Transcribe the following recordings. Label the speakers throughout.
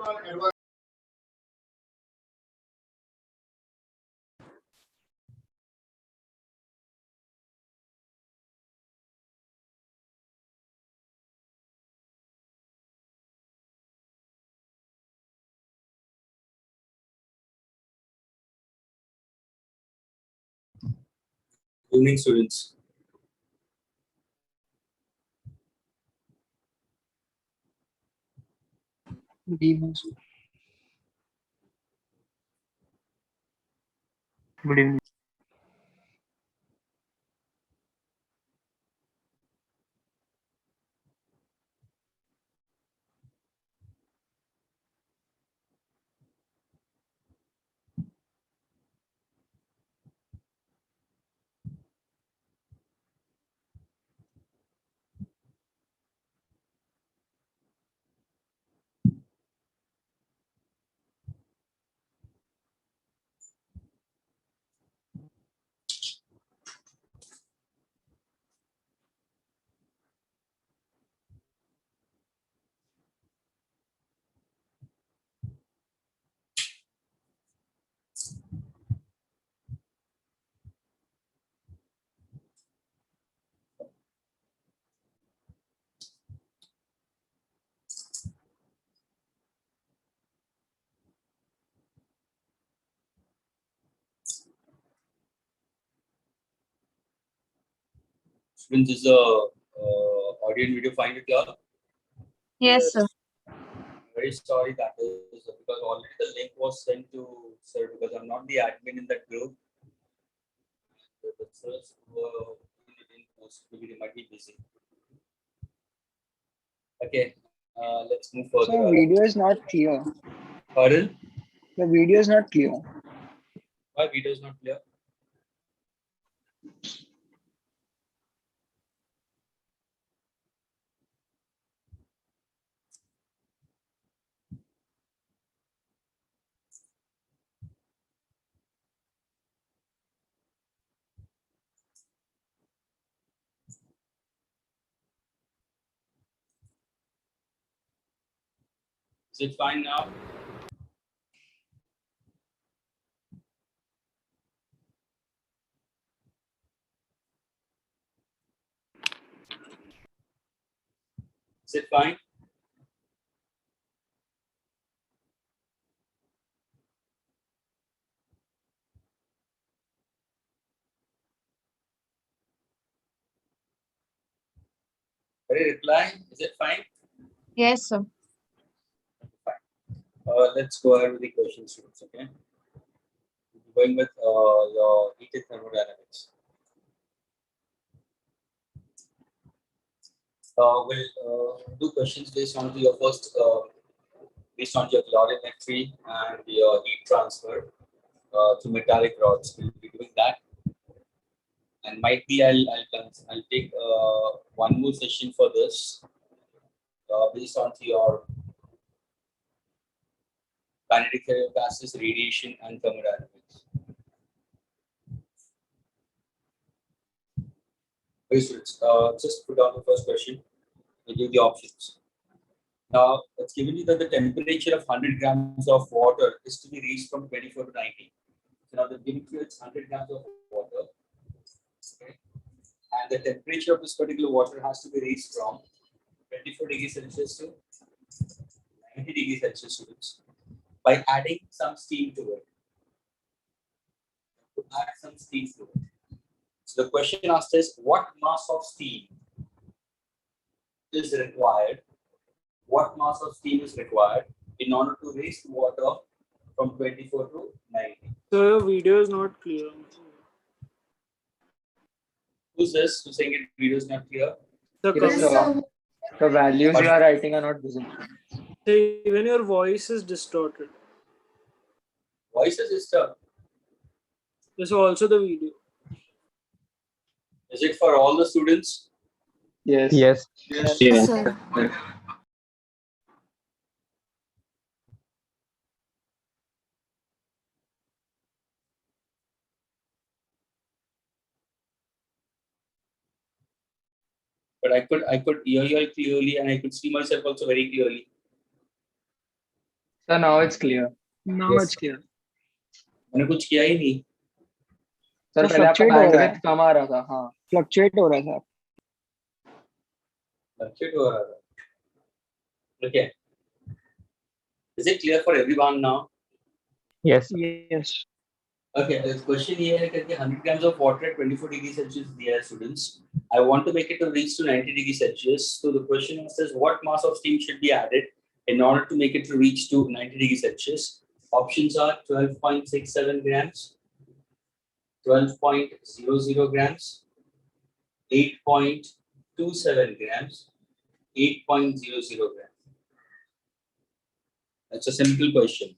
Speaker 1: Good evening, students.
Speaker 2: Good evening, sir. Good evening.
Speaker 1: Students, is the audio and video fine with you all?
Speaker 3: Yes, sir.
Speaker 1: Very sorry that is because already the link was sent to sir because I'm not the admin in that group. The sirs who didn't post, maybe they might be busy. Okay, let's move further.
Speaker 2: Sir, video is not clear.
Speaker 1: Pardon?
Speaker 2: The video is not clear.
Speaker 1: Why video is not clear? Is it fine now? Is it fine? Very reply. Is it fine?
Speaker 3: Yes, sir.
Speaker 1: Fine. Let's go ahead with the questions, students. Okay. Going with your heated thermodynamics. We'll do questions based on your first, based on your calorimetry and your heat transfer to metallic rods. We'll be doing that, and might be I'll take one more session for this based on your kinetic theory of gases, radiation, and thermodynamics. Okay, students, just put down the first question. We'll give the options. Now, it's given you that the temperature of 100 grams of water is to be reached from 24 to 90. So now the given you it's 100 grams of water. Okay. And the temperature of this particular water has to be reached from 24 degrees Celsius to 90 degrees Celsius, students, by adding some steam to it. To add some steam to it. So the question asked is, what mass of steam is required? What mass of steam is required in order to raise the water from 24 to 90?
Speaker 4: So your video is not clear.
Speaker 1: Who's this? Who's saying it video is not clear?
Speaker 2: Yes, sir. The values you are writing are not visible.
Speaker 4: Even your voice is distorted.
Speaker 1: Voice is disturbed.
Speaker 4: This is also the video.
Speaker 1: Is it for all the students?
Speaker 2: Yes.
Speaker 5: Yes.
Speaker 3: Yes, sir.
Speaker 1: But I could hear you all clearly and I could see myself also very clearly.
Speaker 2: So now it's clear.
Speaker 4: Now
Speaker 1: Yes.
Speaker 4: it's clear.
Speaker 1: मैंने कुछ किया ही नहीं.
Speaker 2: Sir
Speaker 5: तो
Speaker 2: पहले आपका
Speaker 5: fluctuate हो रहा है.
Speaker 2: बैंडविड्थ कम आ रहा था. हाँ.
Speaker 5: फ्लक्चुएट हो रहा है सर.
Speaker 1: Fluctuate हो रहा था. Okay. Is it clear for everyone now?
Speaker 2: Yes.
Speaker 5: Yes.
Speaker 1: Okay, the question here है कि 100 grams of water at 24 degrees Celsius दिया है students. I want to make it to reach to 90 degrees Celsius. So the question says what mass of steam should be added in order to make it to reach to 90 degrees Celsius? Options are 12.67 grams, 12.00 grams, 8.27 grams, 8.00 grams. That's a simple question.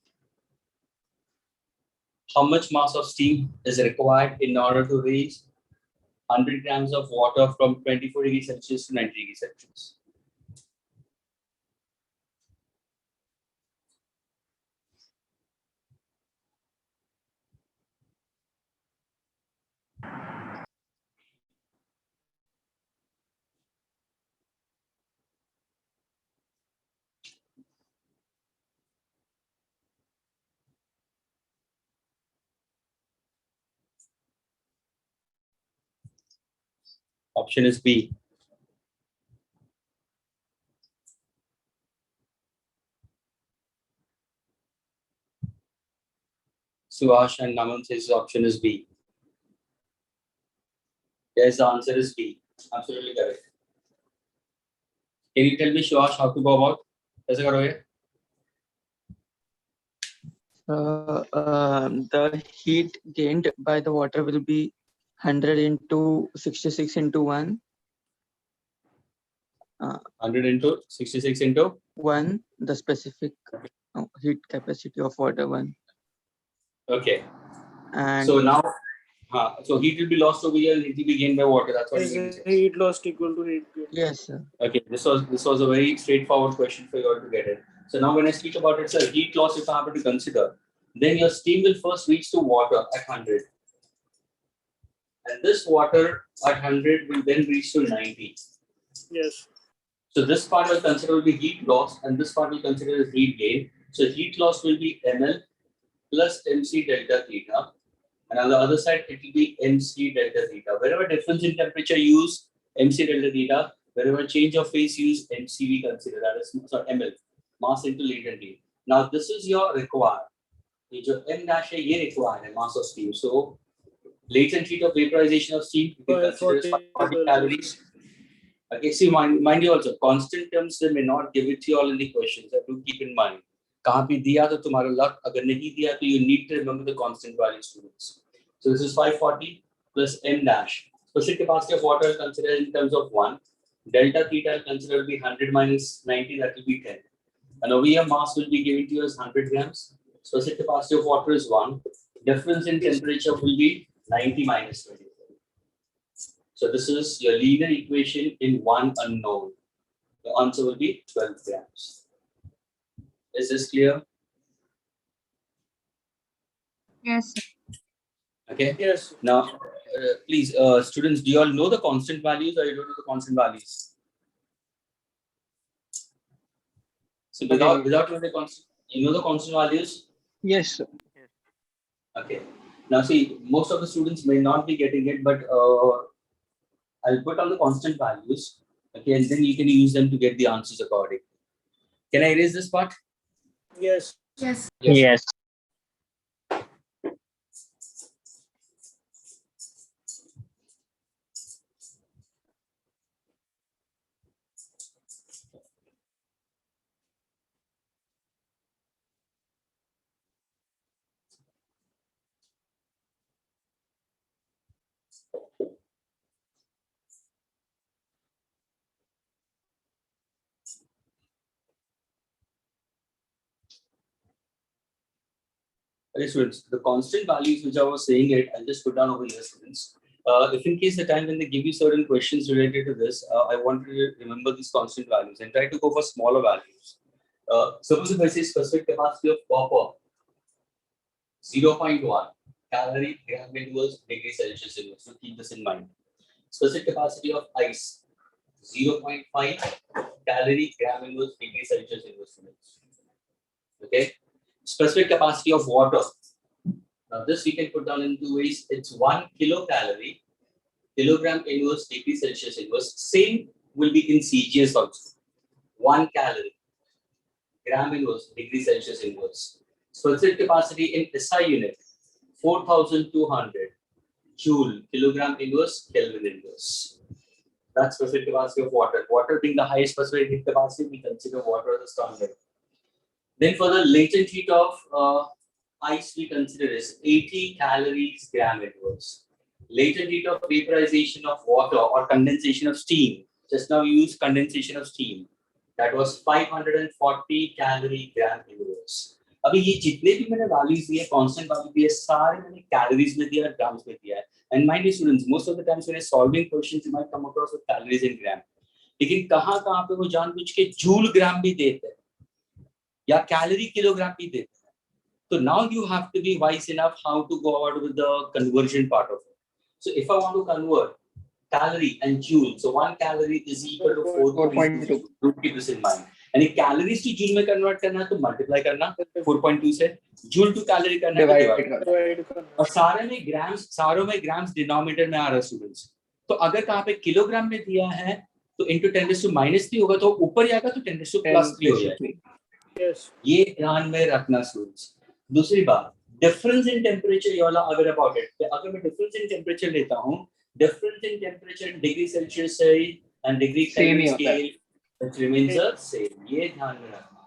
Speaker 1: How much mass of steam is required in order to raise 100 grams of water from 24 degrees Celsius to 90 degrees Celsius? Option is B. Suhash and Naman says option is B. Yes, the answer is B. Absolutely correct. Can you tell me, Suhash, how to go about? कैसे करोगे?
Speaker 6: The heat gained by the water will be 100 into 66 into 1.
Speaker 1: 100 into 66 into
Speaker 6: 1, the specific heat capacity of water 1.
Speaker 1: Okay.
Speaker 6: And
Speaker 1: So now, so heat will be lost over here and it will be gained by water. That's what
Speaker 4: Is
Speaker 1: you mean to say.
Speaker 4: heat lost equal to heat gain?
Speaker 6: yes, sir.
Speaker 1: Okay, this was a very straightforward question for you all to get it. So now when I speak about it, sir, heat loss, if I happen to consider, then your steam will first reach to water at 100. And this water at 100 will then reach to 90.
Speaker 4: Yes.
Speaker 1: So this part will consider will be heat loss and this part will consider as heat gain. So heat loss will be ml plus mc delta theta. And on the other side, it will be mc delta theta. Wherever difference in temperature, use mc delta theta. Wherever change of phase, use mcv consider. That is ml, mass into latent heat. Now this is your required. Your m dash है ये required है mass of steam. So latent heat of vaporization of steam you can consider as 40 calories. Okay, see, mind you also, constant terms they may not give it to you all in the questions. So do keep in mind. कहाँ भी दिया तो तुम्हारा luck, अगर नहीं दिया तो you need to remember the constant value, students. So this is 540 plus m dash. Specific capacity of water is considered in terms of 1. Delta theta is considered to be 100 minus 90, that will be 10. And over here mass will be given to you as 100 grams. Specific capacity of water is 1. Difference in temperature will be 90 minus 20. So this is your linear equation in one unknown. The answer will be 12 grams. Is this clear?
Speaker 3: Yes, sir.
Speaker 1: Okay.
Speaker 4: Yes.
Speaker 1: Now, please, students, do you all know the constant values or you don't know the constant values? So without knowing the constant, you know the constant values?
Speaker 5: Yes, sir.
Speaker 1: Okay. Now see, most of the students may not be getting it, but I'll put on the constant values. Okay, and then you can use them to get the answers accordingly. Can I erase this part?
Speaker 4: Yes.
Speaker 3: Yes.
Speaker 2: Yes.
Speaker 1: Okay, students, the constant values which I was saying it, I'll just put down over here, students. If in case the time when they give you certain questions related to this, I want you to remember these constant values and try to go for smaller values. Suppose if I say specific capacity of copper, 0.1 calorie gram inverse degree Celsius inverse. So keep this in mind. Specific capacity of ice, 0.5 calorie gram inverse degree Celsius inverse. Okay, specific capacity of water. Now this we can put down in two ways. It's 1 kilocalorie, kilogram inverse degree Celsius inverse. Same will be in CGS also. 1 calorie, gram inverse degree Celsius inverse. Specific capacity in SI unit, 4,200 joule, kilogram inverse, Kelvin inverse. That's specific capacity of water. Water being the highest specific heat capacity, we consider water as a standard. Then for the latent heat of ice, we consider is 80 calories gram inverse. Latent heat of vaporization of water or condensation of steam. Just now we used condensation of steam. That was 540 calorie gram inverse. अभी ये जितने भी मैंने values दिए, constant value दिए, सारे मैंने calories में दिया, grams में दिया है. And mind you, students, most of the times when you're solving questions, you might come across with calories in gram. लेकिन कहाँ पे वो जानबूझ के जूल ग्राम भी देते हैं या कैलोरी किलोग्राम भी देते हैं. So now you have to be wise enough how to go about with the conversion part of it. So if I want to convert calorie and joule, so 1 calorie is equal to 4.2. Do keep this in mind. And if calories to joule में convert करना है तो multiply करना 4.2 से, joule to calorie करना है तो divide करना. और सारों में grams denominator में आ रहा है students. तो अगर कहाँ पे किलोग्राम में दिया है तो into 10⁻³ होगा तो ऊपर जाएगा तो 10⁻³ हो जाएगा.
Speaker 4: Yes.
Speaker 1: ये ध्यान में रखना स्टूडेंट्स. दूसरी बात, difference in temperature, you all are about it. अगर मैं डिफरेंस इन टेम्परेचर लेता हूं, difference in temperature degree Celsius से and degree Kelvin scale it remains the same. ये ध्यान में रखना.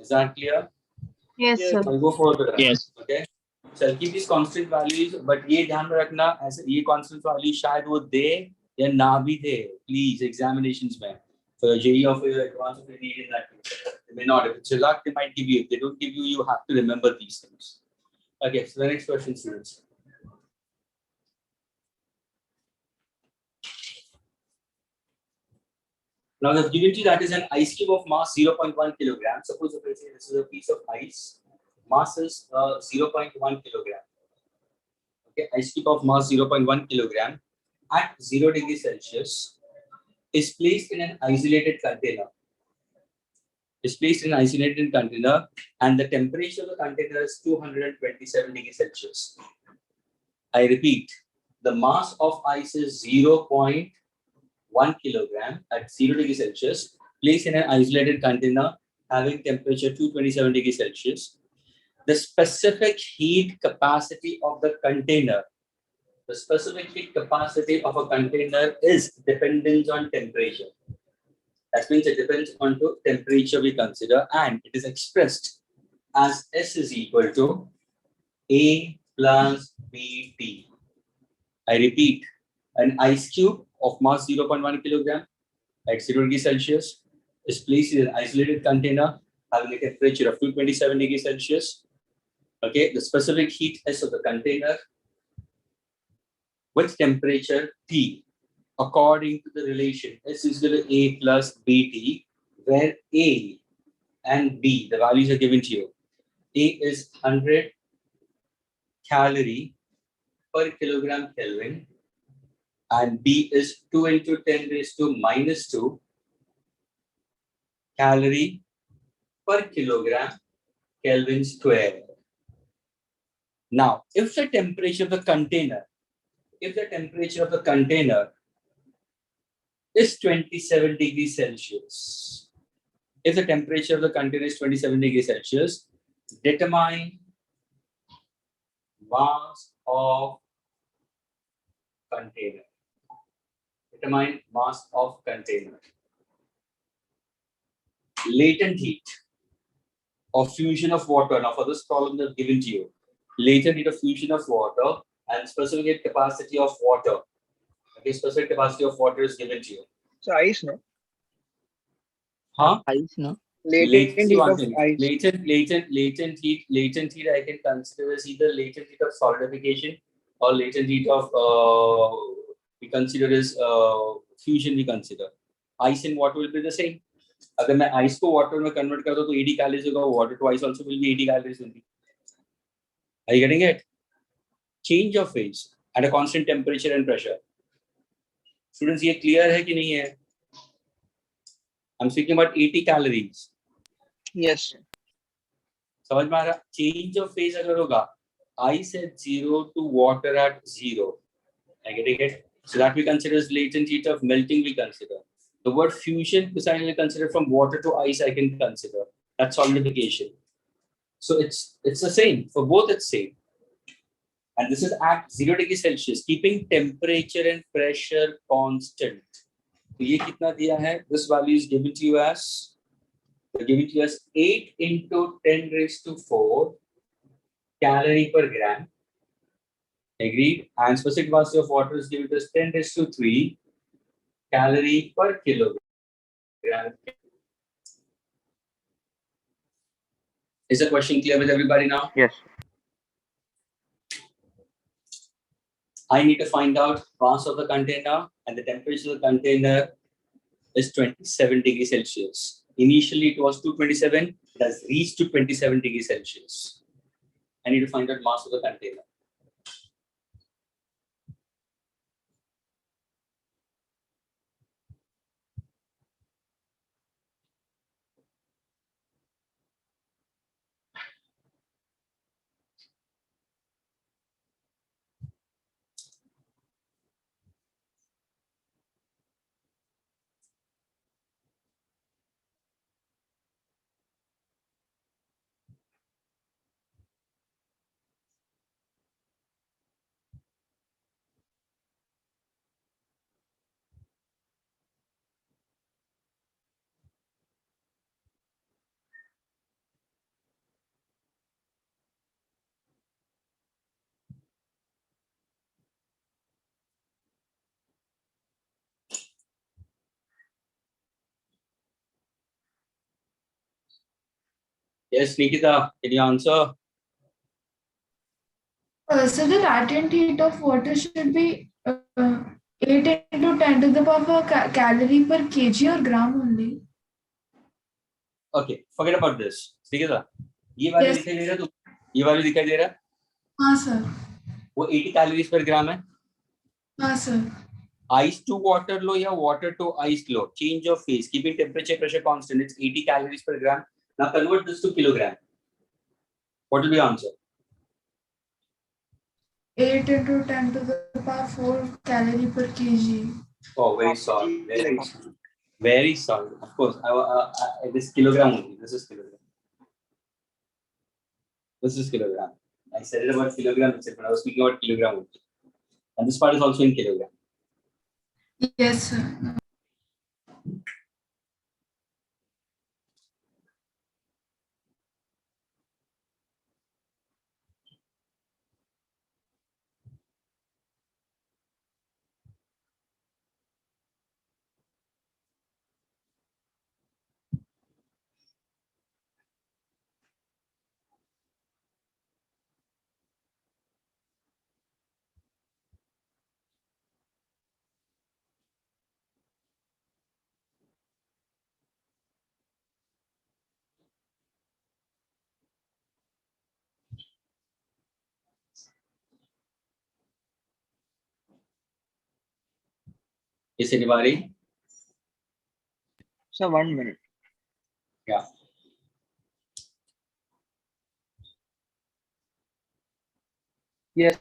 Speaker 1: Is that clear?
Speaker 3: Yes, sir.
Speaker 1: I'll go for the
Speaker 5: Yes.
Speaker 1: okay. So I'll keep these constant values, but ये ध्यान में रखना ऐसे ये constant value शायद वो दे या ना भी दे. Please examinations में for your JEE or for your advanced if you need in that case. They may not. If it's your luck, they might give you. If they don't give you, you have to remember these things. Okay, so the next question, students. Now the given that is an ice cube of mass 0.1 kilogram. Suppose if I say this is a piece of ice, mass is 0.1 kilogram. Okay, ice cube of mass 0.1 kilogram at 0 degrees Celsius is placed in an isolated container. And the temperature of the container is 227 degrees Celsius. I repeat, the mass of ice is 0.1 kilogram at 0 degrees Celsius, placed in an isolated container having temperature 227 degrees Celsius. The specific heat capacity of the container. The specific heat capacity of a container is dependent on temperature. That means it depends on the temperature we consider, and it is expressed as S is equal to A plus BT. I repeat, an ice cube of mass 0.1 kilogram at 0 degrees Celsius is placed in an isolated container having a temperature of 227 degrees Celsius. Okay, the specific heat S of the container with temperature T, according to the relation S is equal to A plus BT, where A and B, the values are given to you. A is 100 calorie per kilogram Kelvin, and B is 2 into 10 raised to minus 2 calorie per kilogram Kelvin square. Now, if the temperature of the container is 27 degrees Celsius, if the temperature of the container is 27 degrees Celsius, determine mass of container. Determine mass of container. Latent heat of fusion of water. Now, for this problem that's given to you, latent heat of fusion of water and specific capacity of water. Okay, specific capacity of water is given to you.
Speaker 5: So ice, no?
Speaker 1: Huh?
Speaker 6: Ice, no?
Speaker 5: Latent heat of ice.
Speaker 1: Latent heat I can consider as either latent heat of solidification or latent heat of we consider as fusion we consider. Ice and water will be the same. अगर मैं ice को water में convert कर दूँ तो 80 calories होगा, water to ice also will be 80 calories only. Are you getting it? Change of phase at a constant temperature and pressure. Students, ये clear है कि नहीं है? I'm speaking about 80 calories.
Speaker 5: Yes.
Speaker 1: समझ में आ रहा? चेंज ऑफ फेज अगर होगा ice at 0 to water at 0. I getting it? So that we consider as latent heat of melting we consider. The word fusion precisely considered from water to ice I can consider. That's solidification. So it's the same. For both it's same. And this is at 0 degrees Celsius, keeping temperature and pressure constant. तो ये कितना दिया है? This value is given to you as 8 into 10 raised to 4 calorie per gram. Agreed. And specific velocity of water is given to us 10 raised to 3 calorie per kilogram. Is the question clear with everybody now?
Speaker 5: Yes.
Speaker 1: I need to find out mass of the container, and the temperature of the container is 27 degrees Celsius. Initially it was 227, it has reached to 27 degrees Celsius. I need to find out mass of the container. Yes, Nikita, can you answer?
Speaker 3: So the latent heat of water should be 8 into 10 to the power calorie per kg or gram only.
Speaker 1: Okay, forget about this. Nikita, ये वाली
Speaker 3: Yes.
Speaker 1: दिखाई दे रहा है? ये वाली दिखाई दे रहा है?
Speaker 3: हाँ सर.
Speaker 1: वो 80 कैलोरीज पर ग्राम है.
Speaker 3: हाँ sir.
Speaker 1: Ice to water low या water to ice low. Change of phase, keeping temperature pressure constant. It's 80 calories per gram. Now convert this to kilogram. What will be your answer?
Speaker 3: 8 into 10 to the power 4 calorie per kg.
Speaker 1: Oh, very solid. Very solid. Of course, this kilogram only. This is kilogram. This is kilogram. I said it about kilogram itself, but I was speaking about kilogram only. And this part is also in kilogram.
Speaker 3: Yes sir.
Speaker 1: Is anybody?
Speaker 5: So 1 minute.
Speaker 1: Yeah.
Speaker 5: Yes.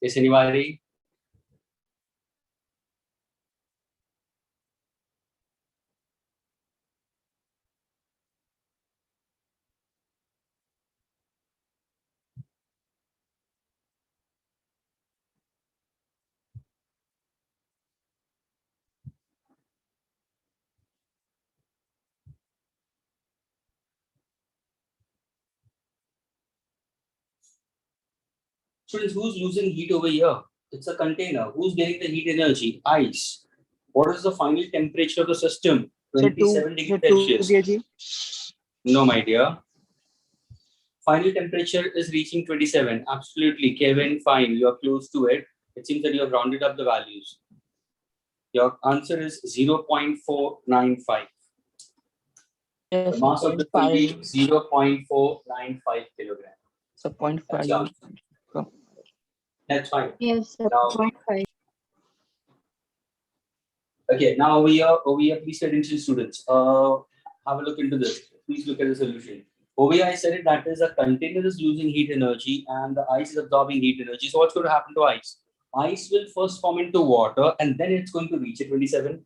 Speaker 1: Is anybody? Students, who's losing heat over here? It's a container. Who's getting the heat energy? Ice. What is the final temperature of the system? 27 degrees Celsius.
Speaker 5: kg.
Speaker 1: No, my dear. Final temperature is reaching 27. Absolutely, Kevin, fine. You are close to it. It seems that you have rounded up the values. Your answer is 0.495.
Speaker 6: Yes,
Speaker 1: The mass of this will be
Speaker 6: 0.5.
Speaker 1: 0.495 kilogram.
Speaker 6: So
Speaker 1: That's
Speaker 6: 0.5.
Speaker 1: the answer. That's fine.
Speaker 7: Yes, sir.
Speaker 1: Now,
Speaker 7: 0.5.
Speaker 1: okay, now over here, please pay attention, students. Have a look into this. Please look at the solution. Over here, I said it, that is a container is losing heat energy and the ice is absorbing heat energy. So what's going to happen to ice? Ice will first form into water and then it's going to reach at 27.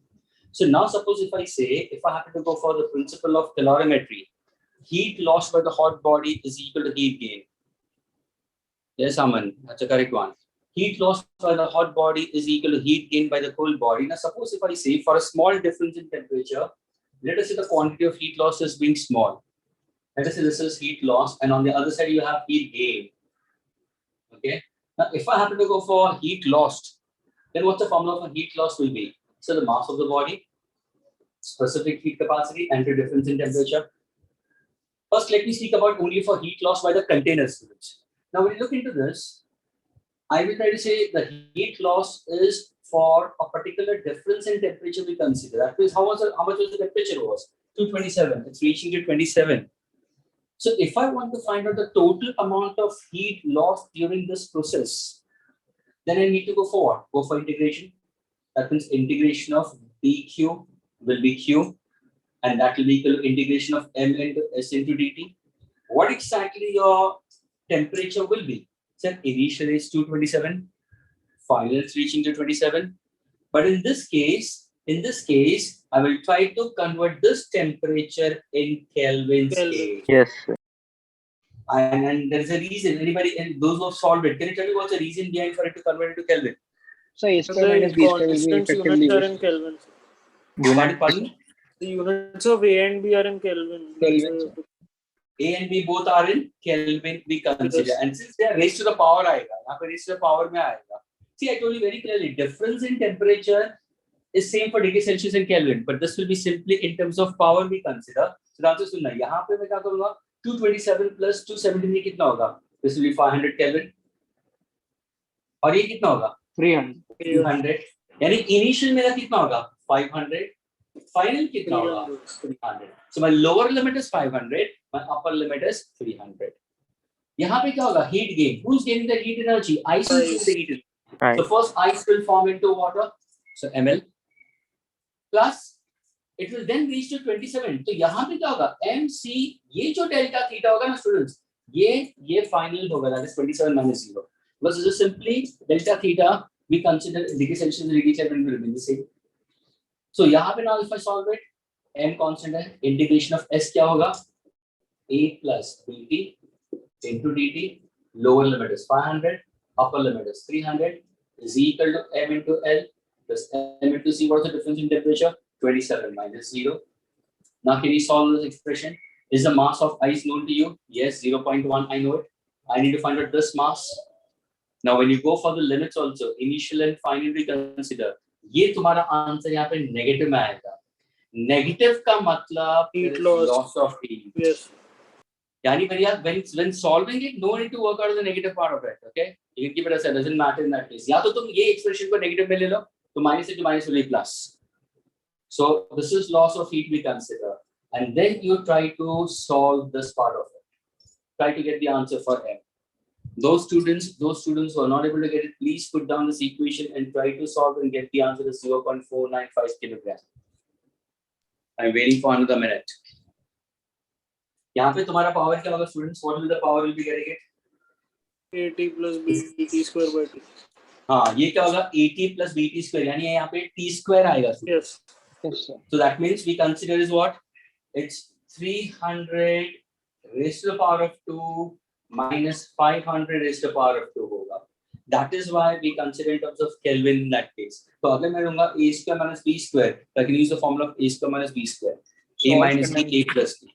Speaker 1: So now suppose if I say, if I happen to go for the principle of calorimetry, heat lost by the hot body is equal to heat gain. Yes, Aman, that's the correct one. Heat lost by the hot body is equal to heat gained by the cold body. Now suppose if I say for a small difference in temperature, let us say the quantity of heat loss is being small. Let us say this is heat loss and on the other side you have heat gain. Okay. Now if I happen to go for heat lost, then what's the formula for heat loss will be? So the mass of the body, specific heat capacity, and the difference in temperature. First, let me speak about only for heat loss by the container, students. Now when you look into this, I will try to say the heat loss is for a particular difference in temperature we consider. That means how much was the temperature was? 227. It's reaching to 27. So if I want to find out the total amount of heat lost during this process, then I need to go for what? Go for integration. That means integration of dq will be q, and that will be equal to integration of m into s into dt. What exactly your temperature will be? So initially it's 227, final it's reaching to 27. But in this case, I will try to convert this temperature in Kelvin's case.
Speaker 2: Yes, sir.
Speaker 1: And there is a reason. Anybody, and those who have solved it, can you tell me what's the reason behind for it to convert it to Kelvin?
Speaker 5: So A square minus
Speaker 4: The
Speaker 5: B square will be
Speaker 4: constants
Speaker 5: effectively
Speaker 4: units are in Kelvin.
Speaker 1: Pardon?
Speaker 4: The units of A and B are in Kelvin.
Speaker 5: Kelvin,
Speaker 1: A and B both are in Kelvin, we consider.
Speaker 4: Yes.
Speaker 1: And since they are raised to the power, raised to the power mein aayega. See, I told you very clearly, difference in temperature is same for degree Celsius and Kelvin, but this will be simply in terms of power we consider. So the answer is सुनना. यहाँ पे मैं क्या करूँगा? 227 plus 217 कितना होगा? This will be 500 Kelvin. और ये कितना होगा?
Speaker 5: 300.
Speaker 1: 200. यानी initial मेरा कितना होगा? 500. Final कितना होगा? 300. So my lower limit is 500. My upper limit is 300. यहाँ पे क्या होगा? Heat gain. Who's gaining the heat energy? Ice will gain the heat energy.
Speaker 2: Right.
Speaker 1: So first ice will form into water. So ml plus it will then reach to 27. तो यहाँ पे क्या होगा? mc ये जो delta theta होगा ना students, ये final होगा, that is 27 minus 0. Because this is simply delta theta we consider degree Celsius and degree Kelvin will remain the same. So यहाँ पे now if I solve it, m constant है, integration of s क्या होगा? A plus bt into dt, lower limit is 500, upper limit is 300, is equal to m into L plus m into C. What's the difference in temperature? 27 minus 0. Now can you solve this expression? Is the mass of ice known to you? Yes, 0.1, I know it. I need to find out this mass. Now when you go for the limits also, initial and final we consider, ये तुम्हारा answer यहाँ पे negative में आएगा. Negative का मतलब
Speaker 4: Heat loss.
Speaker 1: loss of heat.
Speaker 4: Yes.
Speaker 1: Yani when solving it, no need to work out the negative part of it. Okay, you can keep it as it doesn't matter in that case. या तो तुम ये expression को negative में ले लो, तो minus into minus will be plus. So this is loss of heat we consider, and then you try to solve this part of it. Try to get the answer for M. Those students who are not able to get it, please put down this equation and try to solve and get the answer to 0.495 kilogram. I'm waiting for another minute. यहाँ पे तुम्हारा power क्या होगा students? What will the power will be getting it?
Speaker 4: AT plus BT square by T.
Speaker 1: हाँ, ये क्या होगा? AT plus BT square, यानी यहाँ पे T square आएगा.
Speaker 4: Yes.
Speaker 5: Yes, sir.
Speaker 1: So that means we consider is what? It's 300 raised to the power of 2 minus 500 raised to the power of 2 होगा. That is why we consider in terms of Kelvin in that case. So अगर मैं लूँगा A square minus B square, I can use the formula of A square minus B square. A minus B, A plus B.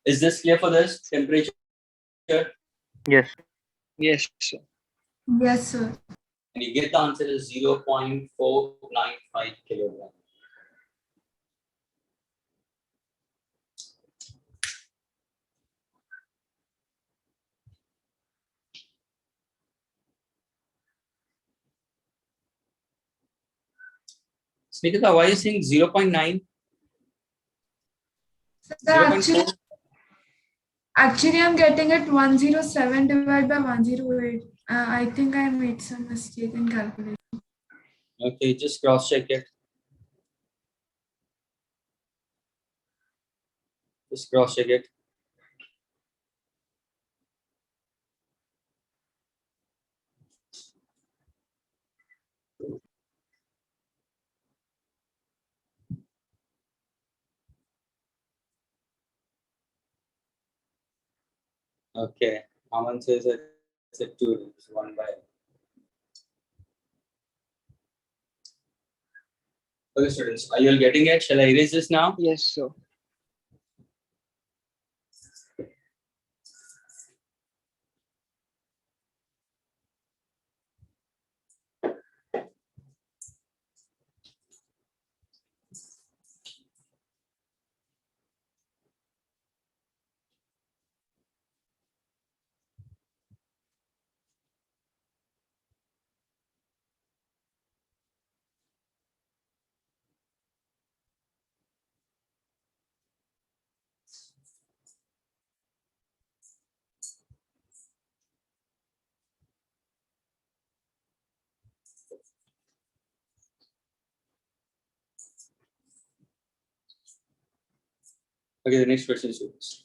Speaker 1: Is this clear for this temperature?
Speaker 5: Yes, sir.
Speaker 3: Yes, sir.
Speaker 1: And you get the answer is 0.495 kilogram. Nikita, why are you saying 0.9?
Speaker 3: Sir,
Speaker 1: 0.4?
Speaker 3: actually, I'm getting it 107 divided by 108. I think I made some mistake in calculation.
Speaker 1: Okay, just cross check it. Just cross check it. Okay, Aman says it's a 2, it's 1 by. Okay, students, are you all getting it? Shall I erase this now?
Speaker 5: Yes, sir.
Speaker 1: Okay, the next question, students.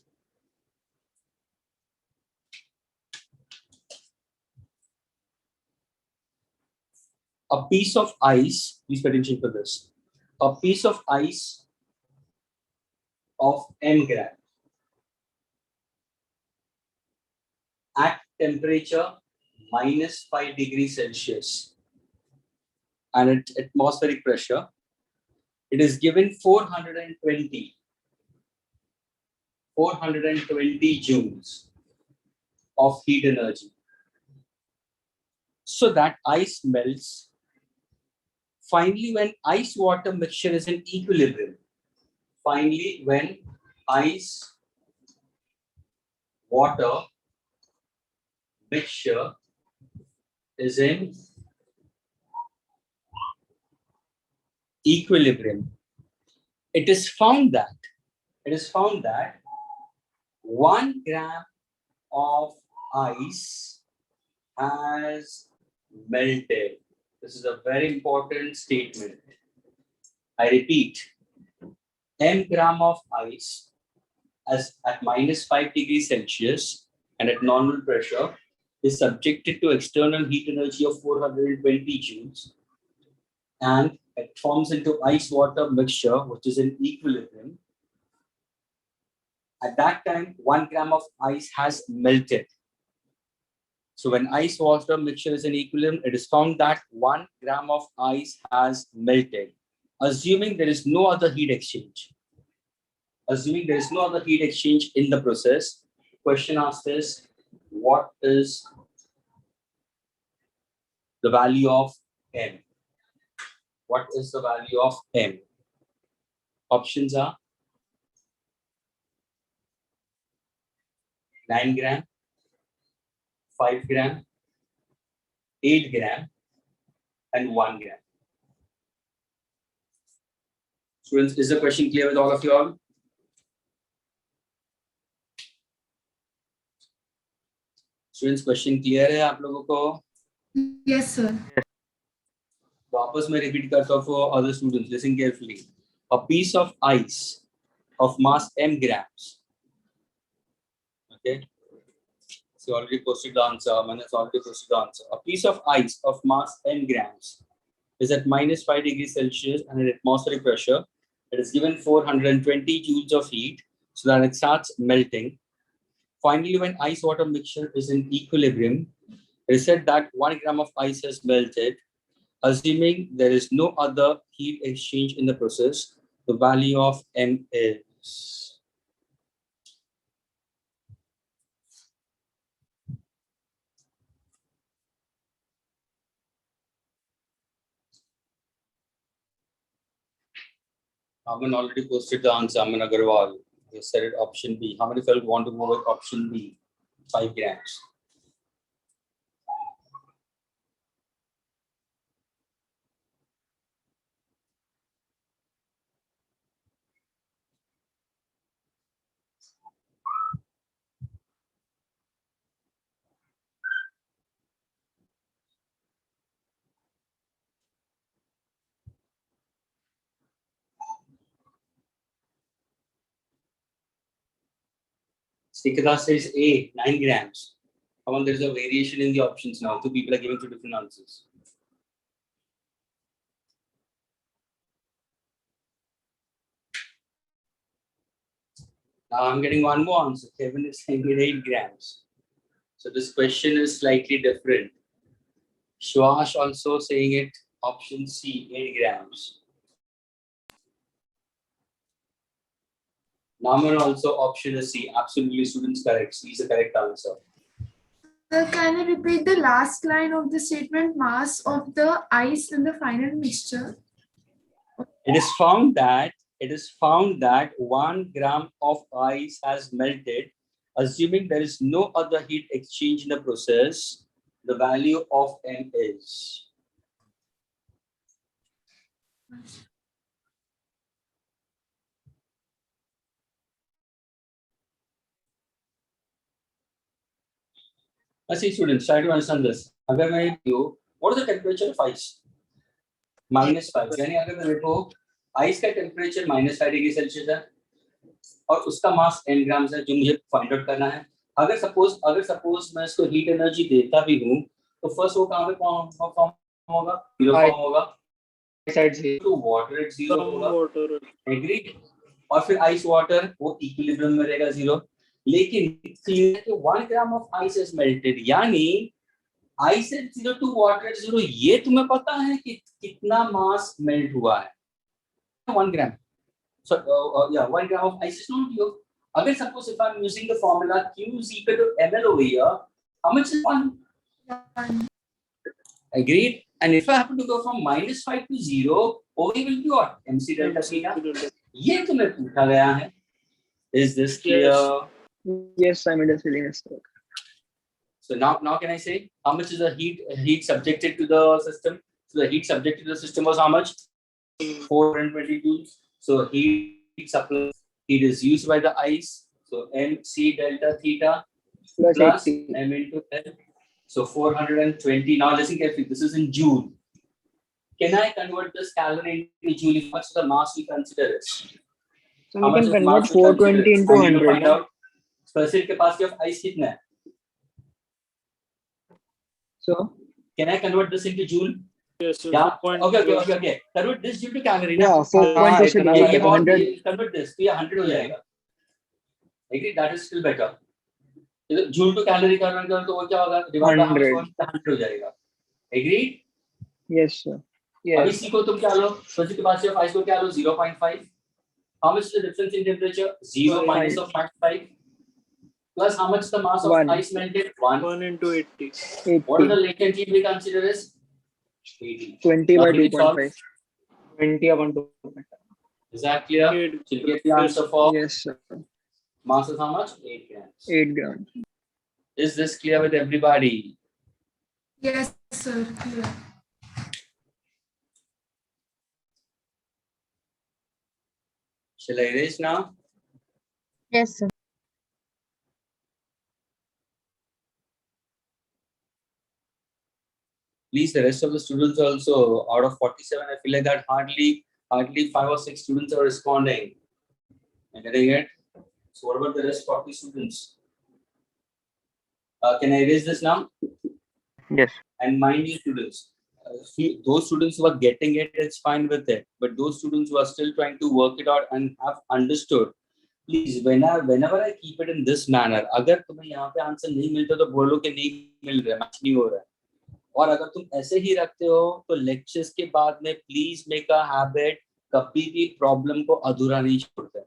Speaker 1: A piece of ice, please pay attention to this. A piece of ice of m gram at temperature minus 5 degrees Celsius and at atmospheric pressure, it is given 420 joules of heat energy. So that ice melts. Finally, when ice water mixture is in equilibrium, finally, when ice water mixture is in equilibrium, it is found that 1 gram of ice has melted. This is a very important statement. I repeat, m gram of ice as at minus 5 degrees Celsius and at normal pressure is subjected to external heat energy of 420 joules, and it forms into ice water mixture which is in equilibrium. At that time, 1 gram of ice has melted. So when ice water mixture is in equilibrium, it is found that 1 gram of ice has melted, assuming there is no other heat exchange. Assuming there is no other heat exchange in the process, question asked is, what is the value of m? What is the value of m? Options are 9 gram, 5 gram, 8 gram, and 1 gram. Students, is the question clear with all of you all? Students, question clear है आप लोगों को?
Speaker 3: Yes, sir.
Speaker 1: वापस मैं repeat करता हूँ for other students. Listen carefully. A piece of ice of mass m grams. Okay. So already posted the answer. Manas already posted the answer. A piece of ice of mass n grams is at minus 5 degrees Celsius and at atmospheric pressure. It is given 420 joules of heat so that it starts melting. Finally, when ice water mixture is in equilibrium, it is said that 1 gram of ice has melted. Assuming there is no other heat exchange in the process, the value of m is Aman already posted the answer. Aman Agarwal. He said it option B. How many people want to go with option B? 5 grams. Stikada says A, 9 grams. Come on, there's a variation in the options now. Two people are giving two different answers. Now I'm getting one more answer. Kevin is saying it 8 grams. So this question is slightly different. Shwash also saying it option C, 8 grams. Naman also option is C. Absolutely, students correct. C is the correct answer.
Speaker 3: Sir, can you repeat the last line of the statement? Mass of the ice in the final mixture.
Speaker 1: It is found that 1 gram of ice has melted, assuming there is no other heat exchange in the process. The value of M is. I see, students, try to understand this. अगर मैं you, what is the temperature of ice? -5. यानी अगर मैं देखो ice का temperature -5 degree Celsius है और उसका मास 10 ग्राम्स है, जो मुझे फाइंड आउट करना है. अगर सपोज मैं इसको हीट एनर्जी देता भी हूँ तो फर्स्ट वो कहाँ पे फॉर्म होगा? जीरो फॉर्म होगा.
Speaker 2: साइड से
Speaker 1: तो वाटर एट जीरो होगा.
Speaker 4: वाटर
Speaker 1: एग्री. और फिर आइस वाटर वो इक्विलिब्रियम में रहेगा जीरो. लेकिन क्लियर कि 1 gram of ice is melted, यानी ice at zero to water at zero, ये तुम्हें पता है कि कितना मास मेल्ट हुआ है? 1 gram. So 1 gram of ice is known to you. Again, suppose if I'm using the formula Q is equal to ml over here, how much is 1? Agreed. And if I happen to go from -5 to 0, OV will be what? MC delta theta. ये तुम्हें पूछा गया है. Is this clear?
Speaker 2: yes, I'm understanding this.
Speaker 1: So now can I say how much is the heat subjected to the system? So the heat subjected to the system was how much? 420 joules. So heat supply, heat is used by the ice. So MC delta theta plus
Speaker 2: 80.
Speaker 1: M into L. So 420. Now listen carefully. This is in joule. Can I convert this calorie into joule? If much the mass we consider is?
Speaker 2: So
Speaker 1: How
Speaker 2: we
Speaker 1: much
Speaker 2: can
Speaker 1: is
Speaker 2: convert
Speaker 1: mass we
Speaker 2: 420
Speaker 1: consider?
Speaker 2: into
Speaker 1: I need to
Speaker 2: 100.
Speaker 1: find out. Specific capacity of ice कितना है?
Speaker 2: So
Speaker 1: Can I convert this into joule?
Speaker 4: yes sir.
Speaker 1: Yeah. Okay. Convert this joule to calorie.
Speaker 2: yeah,
Speaker 1: ना?
Speaker 2: 4.2 से
Speaker 6: इतना
Speaker 2: divide
Speaker 1: ये
Speaker 2: करके
Speaker 1: बहुत
Speaker 2: 100.
Speaker 1: convert this तो ये 100 हो जाएगा. Agree? That is still better. Joule to calorie convert करो तो वो क्या होगा? डिवाइड बाय 100 हो जाएगा. Agree?
Speaker 2: Yes, sir.
Speaker 1: अभी
Speaker 2: Yes.
Speaker 1: सी को तुम क्या लो? स्पेसिफिक कैपेसिटी ऑफ आइस को क्या लो? 0.5. How much is the difference in temperature? 0 minus of 0.5 plus how much is the mass of
Speaker 2: 1.
Speaker 1: ice melted? 1.
Speaker 4: 1 into 80.
Speaker 2: 80.
Speaker 1: What is the latent heat we consider as? 80.
Speaker 2: 20 by
Speaker 1: Now, can you solve?
Speaker 2: 2.5. 20 upon 2.5.
Speaker 1: Is that clear?
Speaker 4: Eight.
Speaker 1: So you get the answer for
Speaker 2: Yes, sir.
Speaker 1: mass is how much? 8 grams.
Speaker 2: 8 grams.
Speaker 1: Is this clear with everybody?
Speaker 3: Yes, sir. Clear.
Speaker 1: Shall I erase now?
Speaker 7: Yes, sir.
Speaker 1: Please, the rest of the students also, out of 47, I feel like that hardly 5 or 6 students are responding. Am I getting it? So what about the rest 40 students? Can I erase this now?
Speaker 6: Yes.
Speaker 1: And mind you, students, those students who are getting it, it's fine with it. But those students who are still trying to work it out and have understood, please, whenever I keep it in this manner, अगर तुम्हें यहाँ पे answer नहीं मिलता तो बोलो कि नहीं मिल रहा है, मैच नहीं हो रहा है. और अगर तुम ऐसे ही रखते हो तो लेक्चर्स के बाद में प्लीज मेक अ हैबिट, कभी भी प्रॉब्लम को अधूरा नहीं छोड़ते.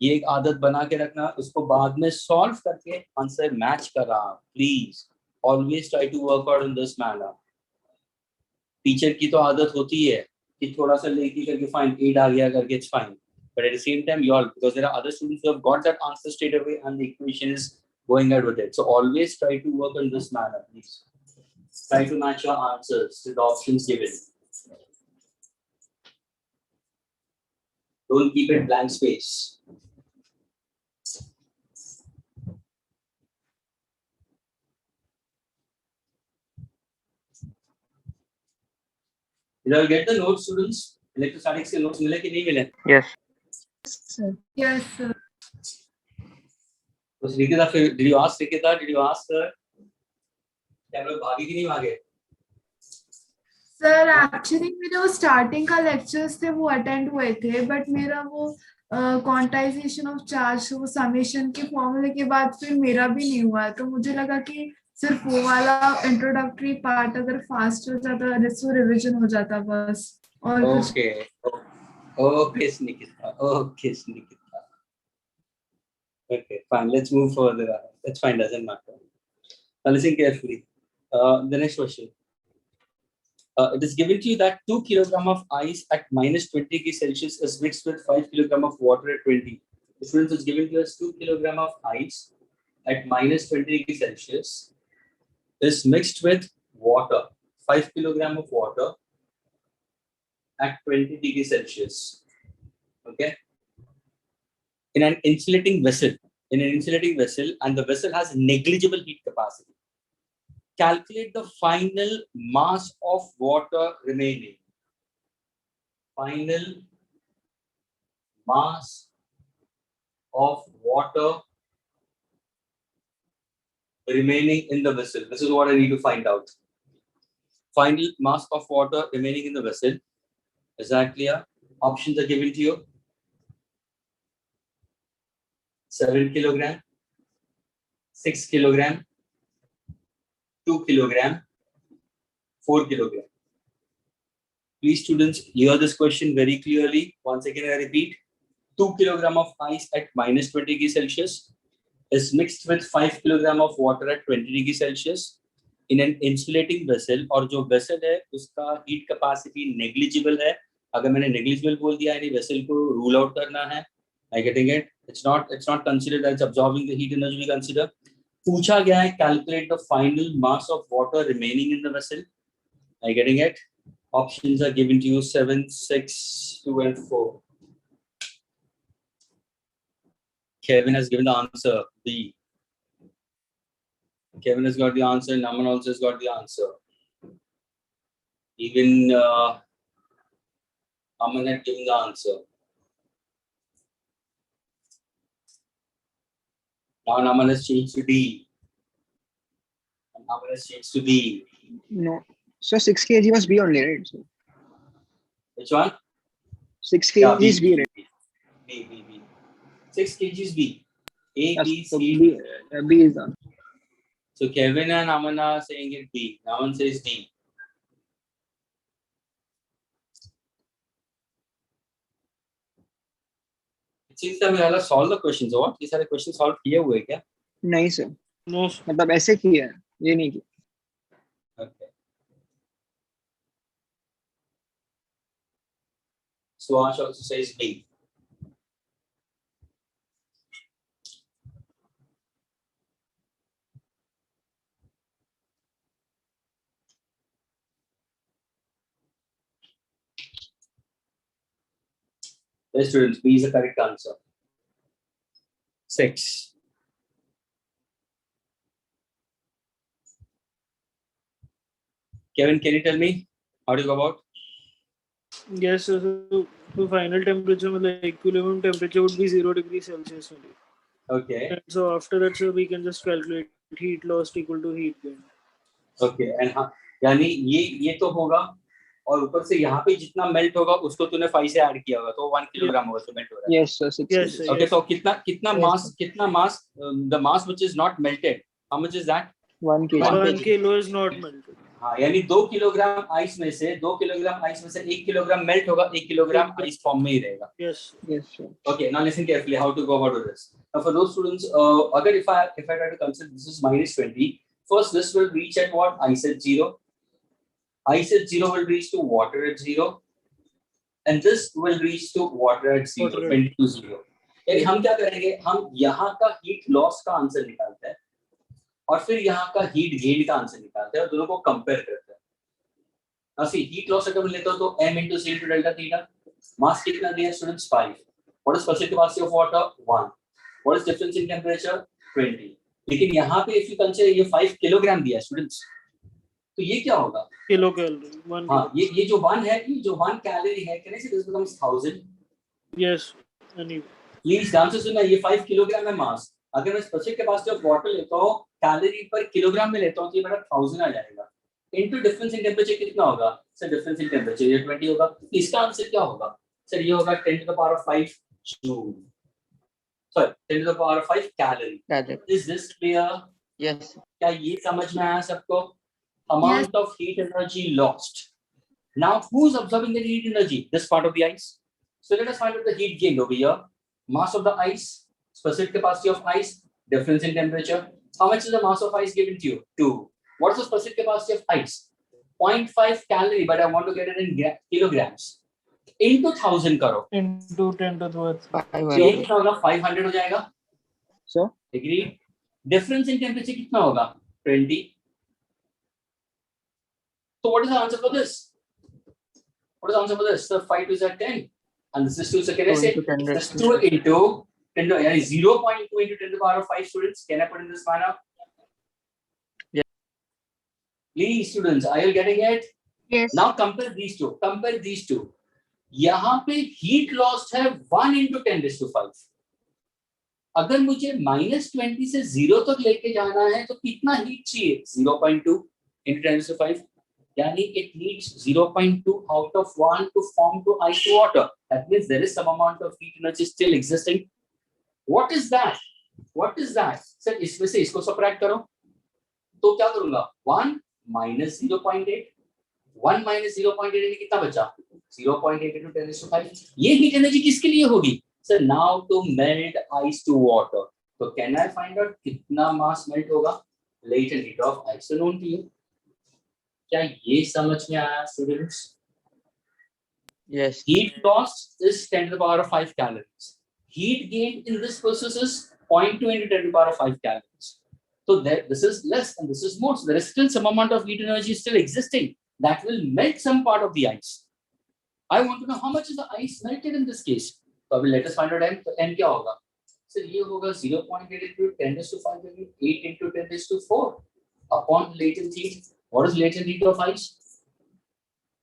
Speaker 1: ये एक आदत बना के रखना, उसको बाद में सॉल्व करके आंसर मैच करा. Please always try to work out in this manner. Teacher की तो आदत होती है कि थोड़ा सा लेके करके फाइन 8 आ गया करके it's fine. But at the same time, you all, because there are other students who have got that answer straight away and the equation is going ahead with it. So always try to work in this manner, please. Try to match your answers to the options given. Don't keep it blank space. Did you get the notes, students? Electrostatics के notes मिले कि नहीं मिले?
Speaker 2: Yes.
Speaker 7: Sir.
Speaker 3: Yes, sir.
Speaker 1: तो Nikita, did you ask Nikita? Did you ask her? क्या हम लोग भागे कि नहीं भागे?
Speaker 3: सर एक्चुअली मेरे वो स्टार्टिंग का लेक्चर्स थे वो अटेंड हुए थे, बट मेरा वो क्वांटाइजेशन ऑफ चार्ज वो समेशन के फॉर्मूले के बाद फिर मेरा भी नहीं हुआ, तो मुझे लगा कि सिर्फ वो वाला इंट्रोडक्टरी पार्ट अगर फास्ट हो जाता तो रिवीजन हो जाता बस, और कुछ
Speaker 1: Okay. Okay, Nikita. Okay, Nikita. Okay, fine. Let's move further. That's fine. Doesn't matter. Now listen carefully. The next question. It is given to you that 2 kg of ice at minus 20 degrees Celsius is mixed with 5 kg of water at 20. The students is given to us 2 kg of ice at minus 20 degrees Celsius is mixed with water, 5 kg of water at 20 degrees Celsius. Okay. In an insulating vessel, and the vessel has negligible heat capacity. Calculate the final mass of water remaining. Final mass of water remaining in the vessel. This is what I need to find out. Final mass of water remaining in the vessel. Is that clear? Options are given to you. 7 kg, 6 kg, 2 kg, 4 kg. Please, students, hear this question very clearly. Once again, I repeat. 2 kg of ice at minus 20 degrees Celsius is mixed with 5 kg of water at 20 degrees Celsius in an insulating vessel. और जो vessel है उसका heat capacity negligible है. अगर मैंने negligible बोल दिया यानी vessel को rule out करना है. Are you getting it? It's not considered that it's absorbing the heat energy we consider. पूछा गया है calculate the final mass of water remaining in the vessel. Are you getting it? Options are given to you 7, 6, 2 and 4. Kevin has given the answer B. Kevin has got the answer. Naman also has got the answer. Even Aman had given the answer. Now Naman has changed to D. And Naman has changed to B.
Speaker 5: No. So 6 kg was B only, right? So
Speaker 1: Which one?
Speaker 5: 6 kg is B, right?
Speaker 1: B. 6 kg is B. A, B,
Speaker 5: So
Speaker 1: C.
Speaker 5: B is on.
Speaker 1: So Kevin and Aman are saying it B. Naman says D. It seems that we have solved the questions. Or what? These are the questions solved किए हुए क्या?
Speaker 5: नहीं sir.
Speaker 4: No, sir.
Speaker 5: मतलब ऐसे किया है, ये नहीं किया.
Speaker 1: Okay. Swash also says B. Yes, students, B is the correct answer. 6. Kevin, can you tell me how do you go about?
Speaker 4: Yes, sir. So final temperature, मतलब equilibrium temperature would be 0 degrees Celsius only.
Speaker 1: Okay.
Speaker 4: And so after that, sir, we can just calculate heat lost equal to heat gain.
Speaker 1: Okay. And हाँ, यानी ये तो होगा और ऊपर से यहाँ पे जितना मेल्ट होगा उसको तूने 5 से ऐड किया होगा तो 1 किलोग्राम होगा तो मेल्ट हो रहा है.
Speaker 5: Yes sir. 6
Speaker 4: Yes,
Speaker 5: kg.
Speaker 4: sir.
Speaker 1: Okay, so कितना
Speaker 5: Yes,
Speaker 1: mass the mass which is not melted, how much is that?
Speaker 5: 1 kg.
Speaker 4: 1 kilo is not melted.
Speaker 1: हाँ, यानी 2 किलोग्राम आइस में से 1 किलोग्राम मेल्ट होगा, 1 किलोग्राम आइस फॉर्म में ही रहेगा.
Speaker 4: Yes.
Speaker 5: Yes sir.
Speaker 1: Okay, now listen carefully how to go about this. Now for those students, agar if I try to consider this is minus 20, first this will reach at what? Ice at 0. Ice at 0 will reach to water at 0. and this will reach to water at 0,
Speaker 4: Water at-
Speaker 1: 20 to 0. यानी हम क्या करेंगे, हम यहाँ का heat loss का answer निकालते हैं और फिर यहाँ का हीट गेन का आंसर निकालते हैं और दोनों को कंपेयर करते हैं. Now see, heat loss अगर मैं लेता हूँ तो m into C into delta theta. Mass कितना दिया students 5. What is specific capacity of water? 1. What is difference in temperature? 20. लेकिन यहाँ पे if you consider ये 5 किलोग्राम दिया स्टूडेंट्स, तो ये क्या होगा?
Speaker 4: किलो कैलोरी 1
Speaker 1: हाँ, ये जो 1 है, ये जो 1 कैलोरी है, can I say this becomes 1000?
Speaker 4: yes any
Speaker 1: please ध्यान से सुनना, ये 5 किलोग्राम है मास. अगर मैं स्पेसिफिक कैपेसिटी ऑफ वाटर लेता हूँ कैलोरी पर किलोग्राम में लेता हूँ तो ये मेरा 1000 आ जाएगा. इनटू डिफरेंस इन टेंपरेचर कितना होगा सर? डिफरेंस इन टेंपरेचर ये 20 होगा. इसका आंसर क्या होगा सर? ये होगा 10 to the power of 5 joule, sorry 10 to the power of 5 calorie.
Speaker 6: Correct.
Speaker 1: Is this clear?
Speaker 6: Yes.
Speaker 1: क्या ये समझ में आया सबको? Amount of heat energy lost. Now who's absorbing the heat energy? This part of the ice. So let us find out the heat gained over here. Mass of the ice, specific capacity of ice, difference in temperature. How much is the mass of ice given to you? 2. What is the specific capacity of ice? 0.5 calorie, but I want to get it in kilograms. Into 1000 करो.
Speaker 4: into 10 to the power
Speaker 6: 5.
Speaker 1: So ये कितना होगा? 500 हो जाएगा.
Speaker 5: So
Speaker 1: Agree? Difference in temperature कितना होगा? 20. So what is the answer for this? What is the answer for this? So 5 is at 10. And this is 2. So can I
Speaker 6: 2
Speaker 1: say
Speaker 6: into 10
Speaker 1: this
Speaker 6: raised to
Speaker 1: 2 into 10 to 0.2 into 10 to the power of 5 students? Can I put in this manner?
Speaker 6: Yeah.
Speaker 1: Please students, are you getting it?
Speaker 7: Yes.
Speaker 1: Now compare these two. Compare these two. यहाँ पे heat lost है 1 into 10 raised to 5. अगर मुझे -20 से 0 तक लेके जाना है तो कितना हीट चाहिए? 0.2 into 10 raised to 5. Yani it needs 0.2 out of 1 to form to ice to water. That means there is some amount of heat energy still existing. What is that? What is that? Sir, इसमें से इसको subtract करो. तो क्या करूँगा? 1 minus 0.8. 1 minus 0.8 यानी कितना बचा? 0.8 into 10 raised to 5. ये heat energy किसके लिए होगी? Sir, now to melt ice to water. So can I find out कितना mass melt होगा? Latent heat of ice known to you. क्या ये समझ में आया students?
Speaker 6: Yes.
Speaker 1: Heat lost is 10 to the power of 5 calories. Heat gained in this process is 0.2 into 10 to the power of 5 calories. So this is less and this is more. So there is still some amount of heat energy still existing that will melt some part of the ice. I want to know how much is the ice melted in this case. So let us find out m. So m क्या होगा? So ये होगा 0.8 into 10 raised to 5 into 8 into 10 raised to 4 upon latent heat. What is latent heat of ice?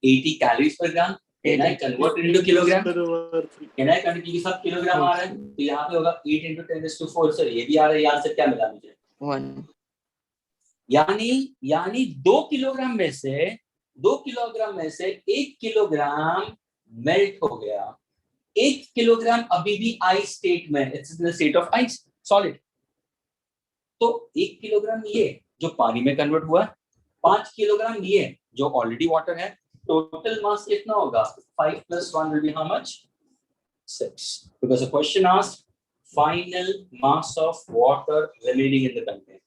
Speaker 1: 80 calories per gram. Can I convert it into kilogram?
Speaker 4: to the power 3
Speaker 1: Can I convert ये सब kilogram आ रहा है तो यहाँ पे होगा 8 into 10 raised to 4. Sir ये भी आ रहा है. यहाँ से क्या मिला मुझे?
Speaker 6: 1.
Speaker 1: यानी 2 किलोग्राम में से 1 किलोग्राम मेल्ट हो गया. 1 किलोग्राम अभी भी आइस स्टेट में, it's in the state of ice solid. तो 1 किलोग्राम ये जो पानी में कन्वर्ट हुआ, 5 किलोग्राम ये जो ऑलरेडी वाटर है. टोटल मास कितना होगा? 5 plus 1 will be how much? 6. Because the question asked final mass of water remaining in the container.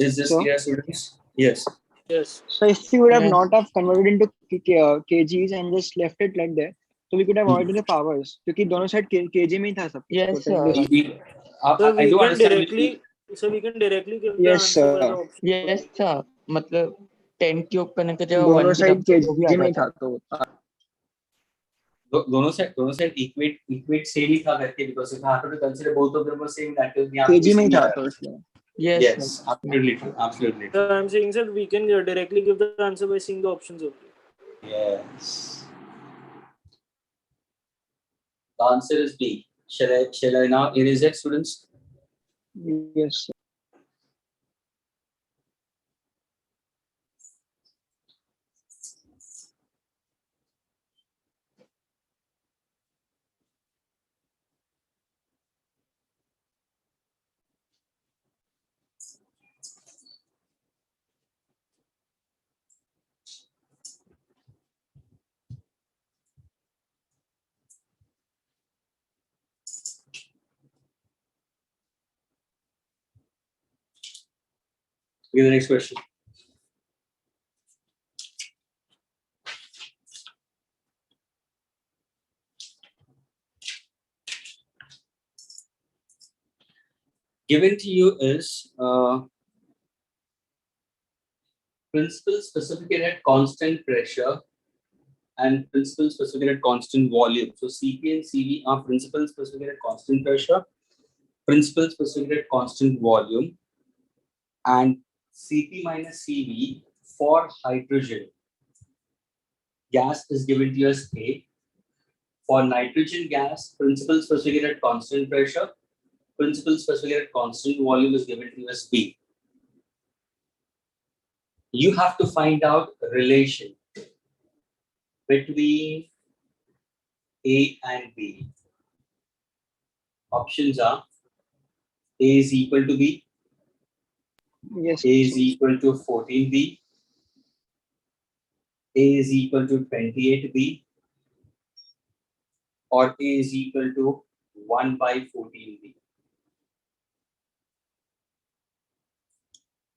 Speaker 1: Is this
Speaker 5: So?
Speaker 1: clear, students? Yes.
Speaker 4: yes
Speaker 5: so if we would have
Speaker 6: Yes.
Speaker 5: not have converted into kgs and just left it like that, so we could have avoided the powers. क्योंकि दोनों side kg में ही था सब.
Speaker 6: Yes,
Speaker 5: Total
Speaker 6: sir.
Speaker 4: so
Speaker 1: I
Speaker 4: we
Speaker 1: do
Speaker 4: can
Speaker 1: understand.
Speaker 4: directly we can directly give the
Speaker 5: Yes,
Speaker 4: answer by
Speaker 5: sir.
Speaker 4: the option.
Speaker 6: Yes, sir. मतलब 10 cube करने के जगह
Speaker 5: दोनों
Speaker 6: 1
Speaker 5: side
Speaker 6: वो भी आ
Speaker 5: kg में ही
Speaker 6: जाता.
Speaker 5: था तो
Speaker 1: दोनों साइड इक्वेट सेम ही था करके, because if I have to consider both of them were same, that will be
Speaker 5: kg में ही था तो इसलिए.
Speaker 6: Yes,
Speaker 1: Yes,
Speaker 6: sir.
Speaker 1: absolutely true. Absolutely
Speaker 4: So
Speaker 1: true.
Speaker 4: I'm saying that we can directly give the answer by seeing the options only.
Speaker 1: Yes. The answer is B. Shall I now erase it, students?
Speaker 5: Yes, sir.
Speaker 1: Give the next question. given to you is principal specific at constant pressure and principal specific at constant volume. So CP and CV are principal specific at constant pressure, principal specific at constant volume, and CP minus CV for hydrogen gas is given to you as A. For nitrogen gas, principal specific at constant pressure, principal specific at constant volume is given to you as B. You have to find out relation between A and B. Options are A is equal to B,
Speaker 5: Yes.
Speaker 1: A is equal to 14B, A is equal to 28B, or A is equal to 1 by 14B.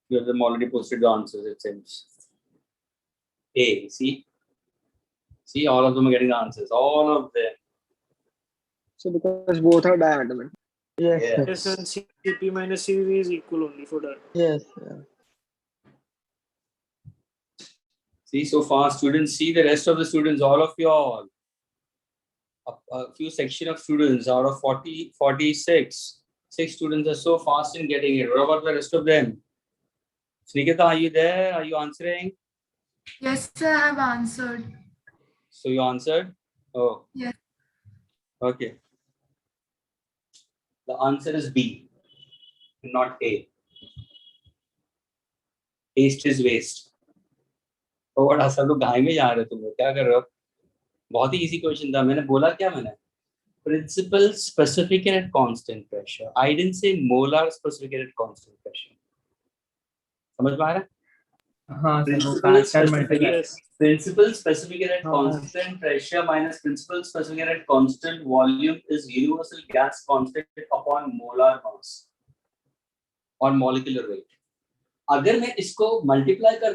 Speaker 1: You have them already posted the answers, it seems. A, see, all of them are getting the answers, all of them.
Speaker 5: So because both are diatomic.
Speaker 6: Yes, sir.
Speaker 4: Yes, and CP minus CV is equal only for that.
Speaker 6: Yes, sir.
Speaker 1: See, so far students, see the rest of the students, all of you all. A few section of students out of 40, 46. 6 students are so fast in getting it. What about the rest of them? Snikita, are you there? Are you answering?
Speaker 3: Yes, sir, I have answered.
Speaker 1: So you answered? Oh.
Speaker 3: Yes.
Speaker 1: Okay. The answer is B, not A. Waste is waste. तो बड़ा सब लोग घाई में जा रहे हो तुम लोग क्या कर रहे हो? बहुत ही इजी क्वेश्चन था. मैंने बोला क्या मैंने? Principal specific at constant pressure. I didn't say molar specific at constant pressure. समझ में आ रहा है?
Speaker 2: हाँ सर, वो
Speaker 1: Principal
Speaker 2: constant
Speaker 1: specific,
Speaker 2: multiply.
Speaker 4: Yes.
Speaker 1: principal specific at
Speaker 6: हाँ.
Speaker 1: constant pressure minus principal specific at constant volume is universal gas constant upon molar mass or molecular weight. अगर मैं इसको मल्टीप्लाई कर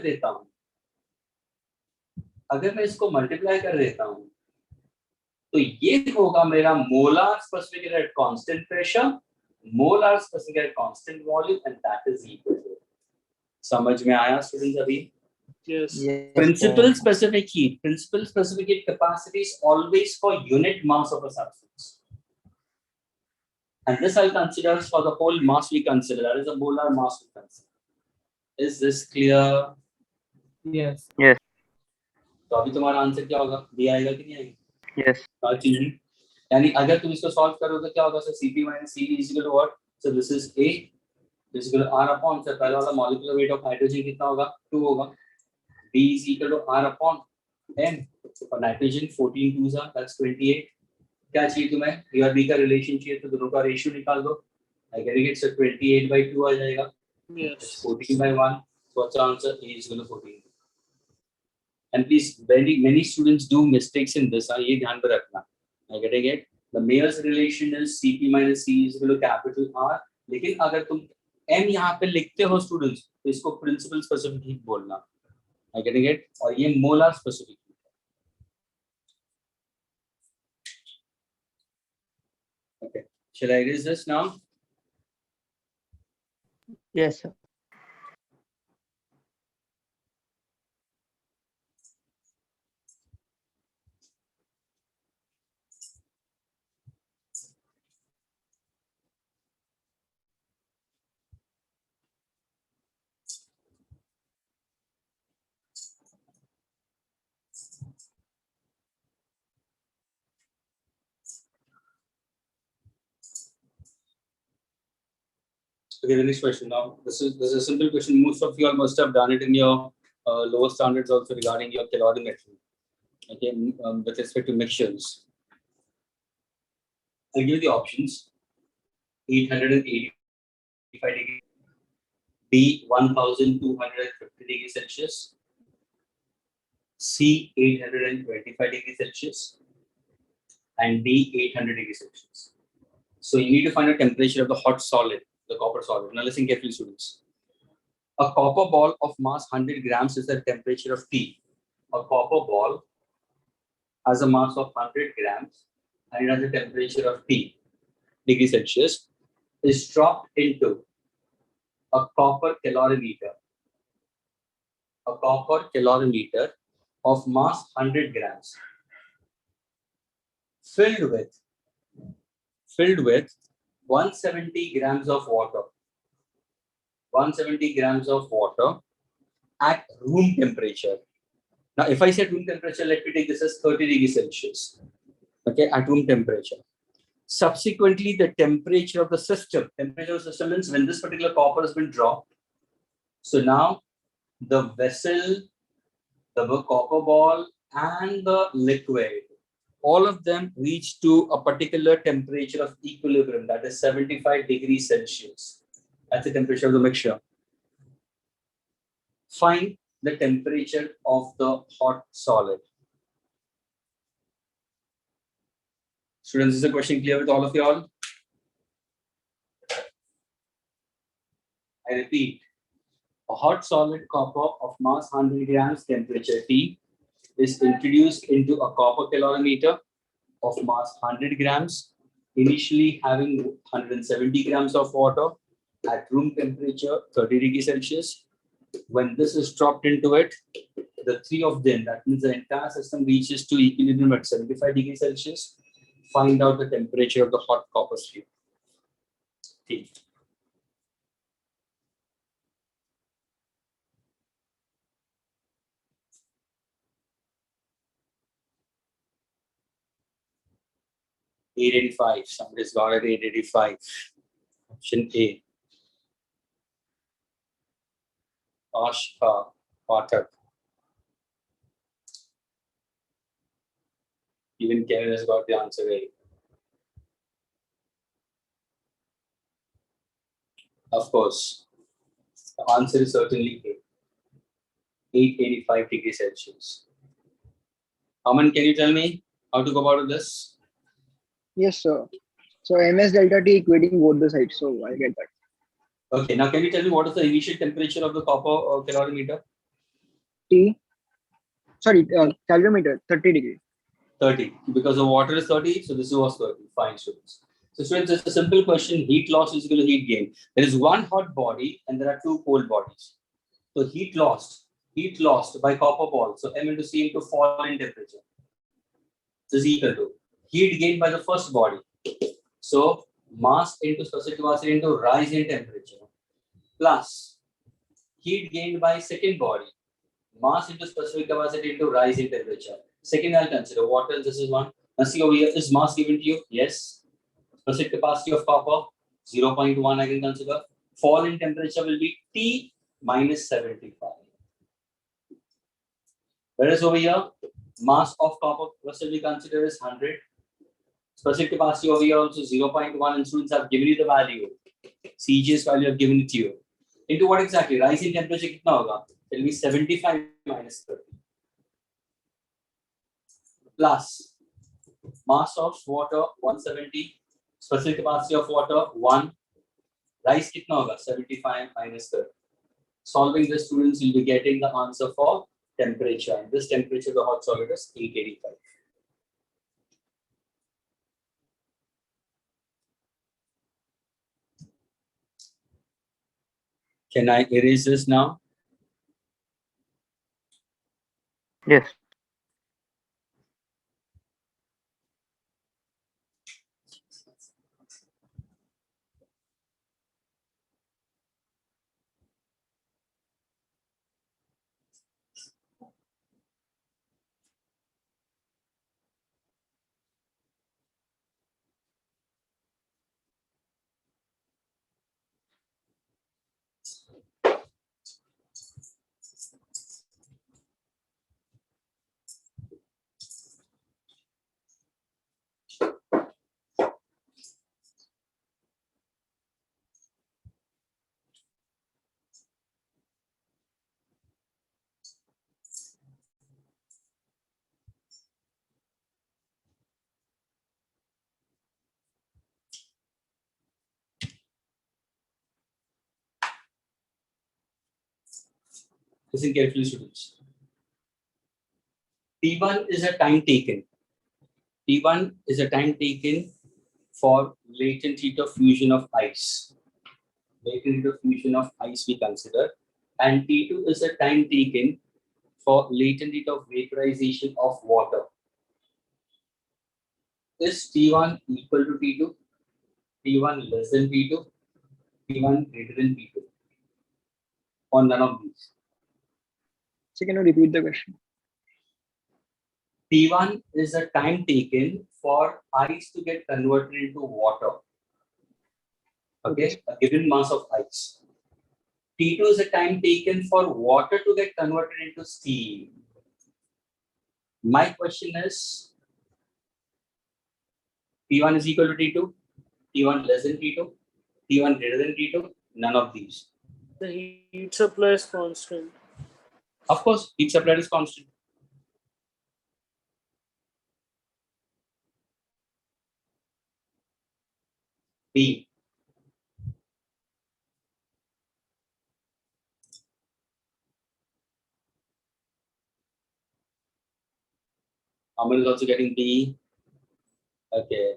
Speaker 1: देता हूँ, तो ये होगा मेरा molar specific heat constant pressure, molar specific heat constant volume, and that is equal to. समझ में आया स्टूडेंट्स? अभी
Speaker 4: Yes.
Speaker 6: Yes,
Speaker 1: principal
Speaker 6: sir.
Speaker 1: specific heat capacity is always for unit mass of a substance, and this I'll consider for the whole mass we consider, that is a molar mass we consider. Is this clear?
Speaker 2: Yes.
Speaker 1: तो अभी तुम्हारा answer क्या होगा? B आएगा कि नहीं आएगा?
Speaker 2: Yes.
Speaker 1: यानी अगर तुम इसको सॉल्व करोगे तो क्या होगा? Sir CP minus CV is equal to what? So this is A is equal to R upon, sir पहला वाला molecular weight of hydrogen कितना होगा? 2 होगा. B is equal to R upon N. For nitrogen 14 2s are, that's 28. क्या चाहिए तुम्हें? A और B का रिलेशन चाहिए तो दोनों का रेशियो निकाल दो. I get it, so 28 by 2 आ जाएगा.
Speaker 4: Yes.
Speaker 1: 14 by 1. So what's the answer? A is equal to 14. And please, many students do mistakes in this. ये ध्यान में रखना. I getting it? The Mayer's relation is CP minus C is equal to capital R. लेकिन अगर तुम M यहाँ पे लिखते हो students, तो इसको principal specific heat बोलना. I getting it? और ये molar specific heat. Okay. Shall I erase this now?
Speaker 6: Yes, sir.
Speaker 1: Okay, the next question now. This is a simple question. Most of you all must have done it in your lower standards also regarding your calorimetry. Okay, with respect to mixtures. I'll give you the options. 885 degrees, B 1250 degrees Celsius, C 825 degrees Celsius, and D 800 degrees Celsius. So you need to find a temperature of the hot solid, the copper solid. Now listen carefully, students. A copper ball of mass 100 grams is the temperature of T. A copper ball has a mass of 100 grams and it has a temperature of T degrees Celsius. is dropped into a copper calorimeter of mass 100 grams, filled with 170 grams of water, 170 grams of water at room temperature. Now, if I say room temperature, let me take this as 30 degrees Celsius. Okay, at room temperature. Subsequently, the temperature of the system means when this particular copper has been dropped. So now the vessel, the copper ball, and the liquid, all of them reach to a particular temperature of equilibrium, that is 75 degrees Celsius. That's the temperature of the mixture. Find the temperature of the hot solid. Students, is the question clear with all of you all? I repeat, a hot solid copper of mass 100 grams, temperature T, is introduced into a copper calorimeter of mass 100 grams, initially having 170 grams of water at room temperature 30 degrees Celsius. When this is dropped into it, the three of them, that means the entire system reaches to equilibrium at 75 degrees Celsius. Find out the temperature of the hot copper stream. T. $885. Somebody's got it. $885. Option A. Ashka Pathak. Even Kevin has got the answer right. Of course, the answer is certainly A. 885 degrees Celsius. Aman, can you tell me how to go about this?
Speaker 5: Yes, sir. So ms delta T equating both the sides. So I get that.
Speaker 1: Okay, now can you tell me what is the initial temperature of the copper calorimeter?
Speaker 5: T. Sorry, calorimeter 30 degrees.
Speaker 1: 30, because the water is 30, so this was 30. Fine, students. So students, it's a simple question. Heat loss is equal to heat gain. There is one hot body and there are two cold bodies. So heat lost by copper ball. So M into C into fall in temperature. This is equal to heat gained by the first body. So mass into specific capacity into rise in temperature plus heat gained by second body. Mass into specific capacity into rise in temperature. Second, I'll consider water. This is one. Now see over here, is mass given to you? Yes. Specific capacity of copper, 0.1 I can consider. Fall in temperature will be T minus 75. Whereas over here, mass of copper vessel we consider is 100. Specific capacity over here also 0.1, and students have given you the value. CGS value have given it to you. Into what exactly? Rise in temperature kitna hoga? It will be 75 minus 30. Plus mass of water 170, specific capacity of water 1. Rise kitna hoga? 75 minus 30. Solving this, students will be getting the answer for temperature. And this temperature of the hot solid is 885. Can I erase this now?
Speaker 2: Yes. Listen carefully, students. T1 is a time taken. T1 is a time taken
Speaker 1: for latent heat of fusion of ice. Latent heat of fusion of ice we consider. And T2 is the time taken for latent heat of vaporization of water. Is T1 equal to T2? T1 less than T2? T1 greater than T2? Or none of these?
Speaker 5: So can you repeat the question?
Speaker 1: T1 is the time taken for ice to get converted into water. Okay, a given mass of ice. T2 is the time taken for water to get converted into steam. My question is, T1 is equal to T2, T1 less than T2, T1 greater than T2, none of these.
Speaker 4: The heat supply is constant.
Speaker 1: Of course, heat supply is constant. B. Amal is also getting B. Okay.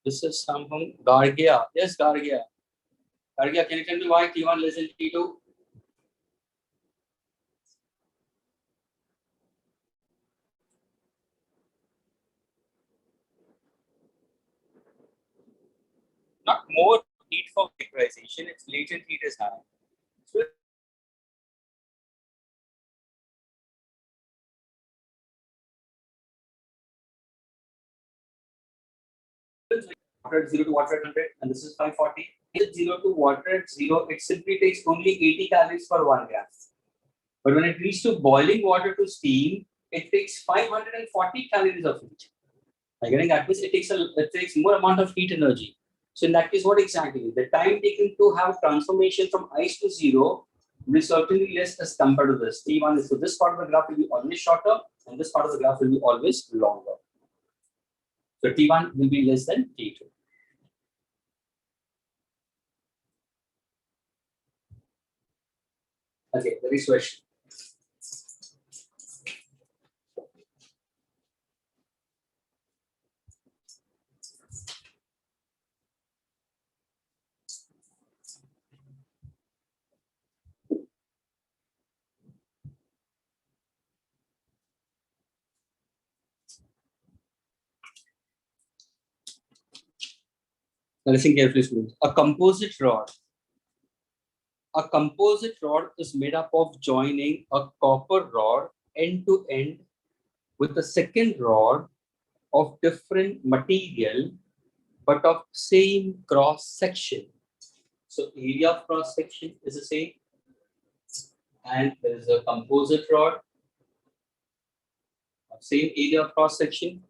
Speaker 1: This is something. Gargia. Yes, Gargia. Gargia, can you tell me why T1 less than T2? Not more heat for vaporization, its latent heat is high. So water at 0 to water at 100, and this is 540. Is 0 to water at 0, it simply takes only 80 calories per 1 gram. But when it reaches to boiling water to steam, it takes 540 calories of heat. By getting that means it takes more amount of heat energy. So in that case, what exactly? The time taken to have transformation from ice to 0 will be certainly less as compared to this. T1 is, so this part of the graph will be always shorter, and this part of the graph will be always longer. So T1 will be less than T2. Okay, the next question. Now listen carefully, students. A composite rod is made up of joining a copper rod end to end with a second rod of different material but of same cross section. So area of cross section is the same, and there is a composite rod of same area of cross section,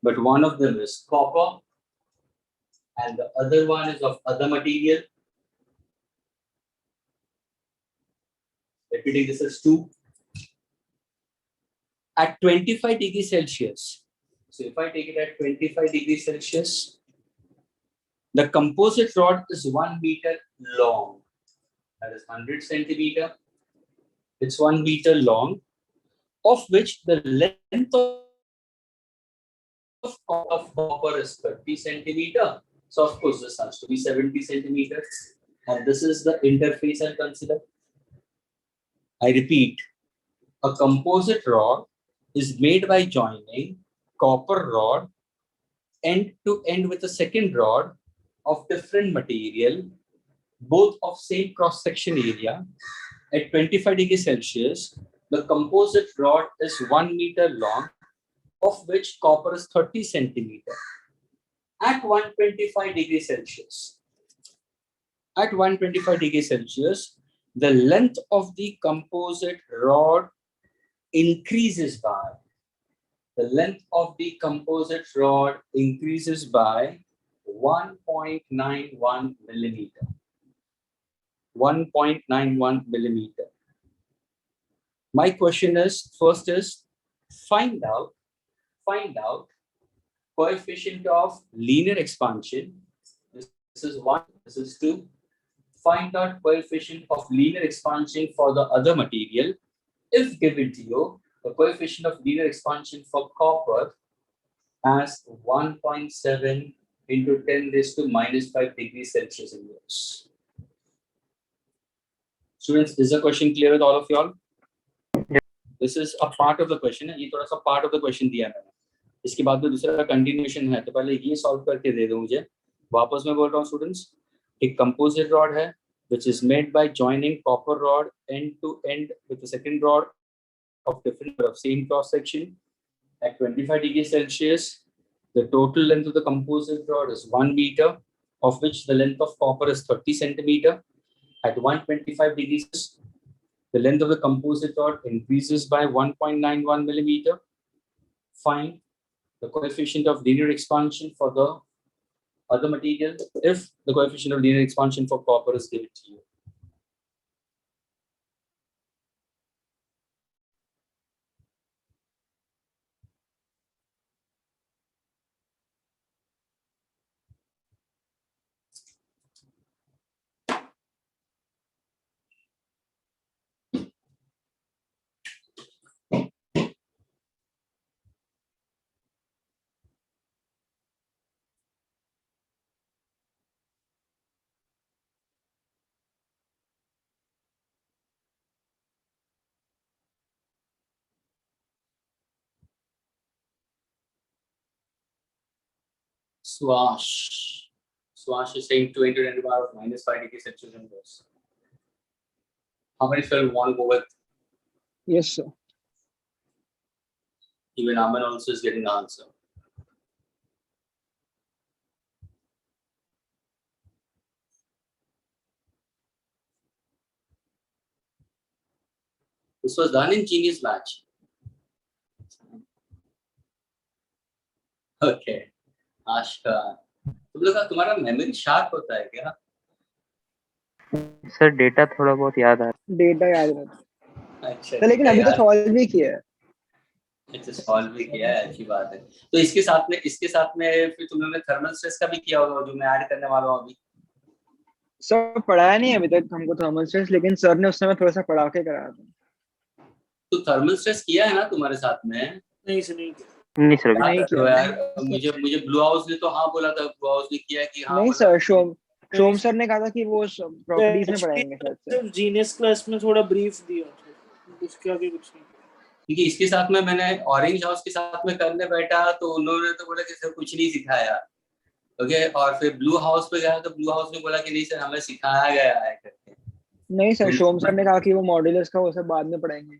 Speaker 1: but one of them is copper and the other one is of other material. Repeating this as 2. At 25 degrees Celsius. So if I take it at 25 degrees Celsius, the composite rod is 1 meter long. That is 100 centimeter. It's 1 meter long, of which the length of copper is 30 centimeter. So of course this has to be 70 centimeters. And this is the interface I'll consider. I repeat, a composite rod is made by joining copper rod end to end with a second rod of different material, both of same cross-section area. At 25 degrees Celsius, the composite rod is 1 meter long, of which copper is 30 centimeter. At 125 degrees Celsius, the length of the composite rod increases by, 1.91 millimeter. 1.91 millimeter. My question is, first is, find out coefficient of linear expansion. This is 1, this is 2. Find out coefficient of linear expansion for the other material. If given to you, the coefficient of linear expansion for copper as 1.7 into 10 raised to minus 5 degrees Celsius inverse. Students, is the question clear with all of y'all? This is a part of the question है, ये थोड़ा सा part of the question दिया मैंने. इसके बाद में दूसरा कंटिन्यूएशन है, तो पहले ये सॉल्व करके दे दो मुझे. वापस मैं बोल रहा हूँ स्टूडेंट्स, एक कंपोजिट रॉड है which is made by joining copper rod end to end with the second rod of different of same cross section at 25 degrees Celsius. The total length of the composite rod is 1 meter, of which the length of copper is 30 centimeter. At 125 degrees, the length of the composite rod increases by 1.91 millimeter. Find the coefficient of linear expansion for the other material if the coefficient of linear expansion for copper is given to you. Swash. Swash is saying 2 into 10 to the power of minus 5 degrees Celsius inverse. How many still want to go with?
Speaker 5: Yes, sir.
Speaker 1: Even Aman also is getting the answer. This was done in Genius Batch. Okay. आशका, तुम लोग का तुम्हारा memory sharp होता है क्या?
Speaker 2: Sir data थोड़ा बहुत याद आ
Speaker 5: डेटा याद रहता
Speaker 1: अच्छा,
Speaker 5: है, लेकिन अभी तो सॉल्व भी किया है.
Speaker 1: अच्छा, सॉल्व भी किया है, अच्छी बात है. तो इसके साथ में फिर तुम लोगों ने थर्मल स्ट्रेस का भी किया होगा, जो मैं ऐड करने वाला हूँ अभी.
Speaker 5: सर पढ़ाया नहीं अभी तक हमको थर्मल स्ट्रेस, लेकिन सर ने उस समय थोड़ा सा पढ़ा के कराया था.
Speaker 1: तो थर्मल स्ट्रेस किया है ना तुम्हारे साथ में?
Speaker 4: नहीं सर, नहीं किया.
Speaker 2: नहीं सर
Speaker 5: नहीं
Speaker 1: तो यार मुझे ब्लू हाउस ने तो हाँ बोला था, ब्लू हाउस ने किया कि हाँ.
Speaker 5: नहीं सर, शोम सर ने कहा था कि वो प्रॉपर्टीज में पढ़ाएंगे शायद से.
Speaker 4: जीनियस क्लास में थोड़ा ब्रीफ दिया, उसके आगे कुछ नहीं.
Speaker 1: क्योंकि इसके साथ में मैंने ऑरेंज हाउस के साथ में करने बैठा तो उन्होंने तो बोला कि सर कुछ नहीं सिखाया. ओके, और फिर ब्लू हाउस पे गया तो ब्लू हाउस ने बोला कि नहीं सर हमें सिखाया गया है करके.
Speaker 5: नहीं सर, शोम सर ने कहा कि वो मॉड्यूलस का वो सब बाद में पढ़ाएंगे.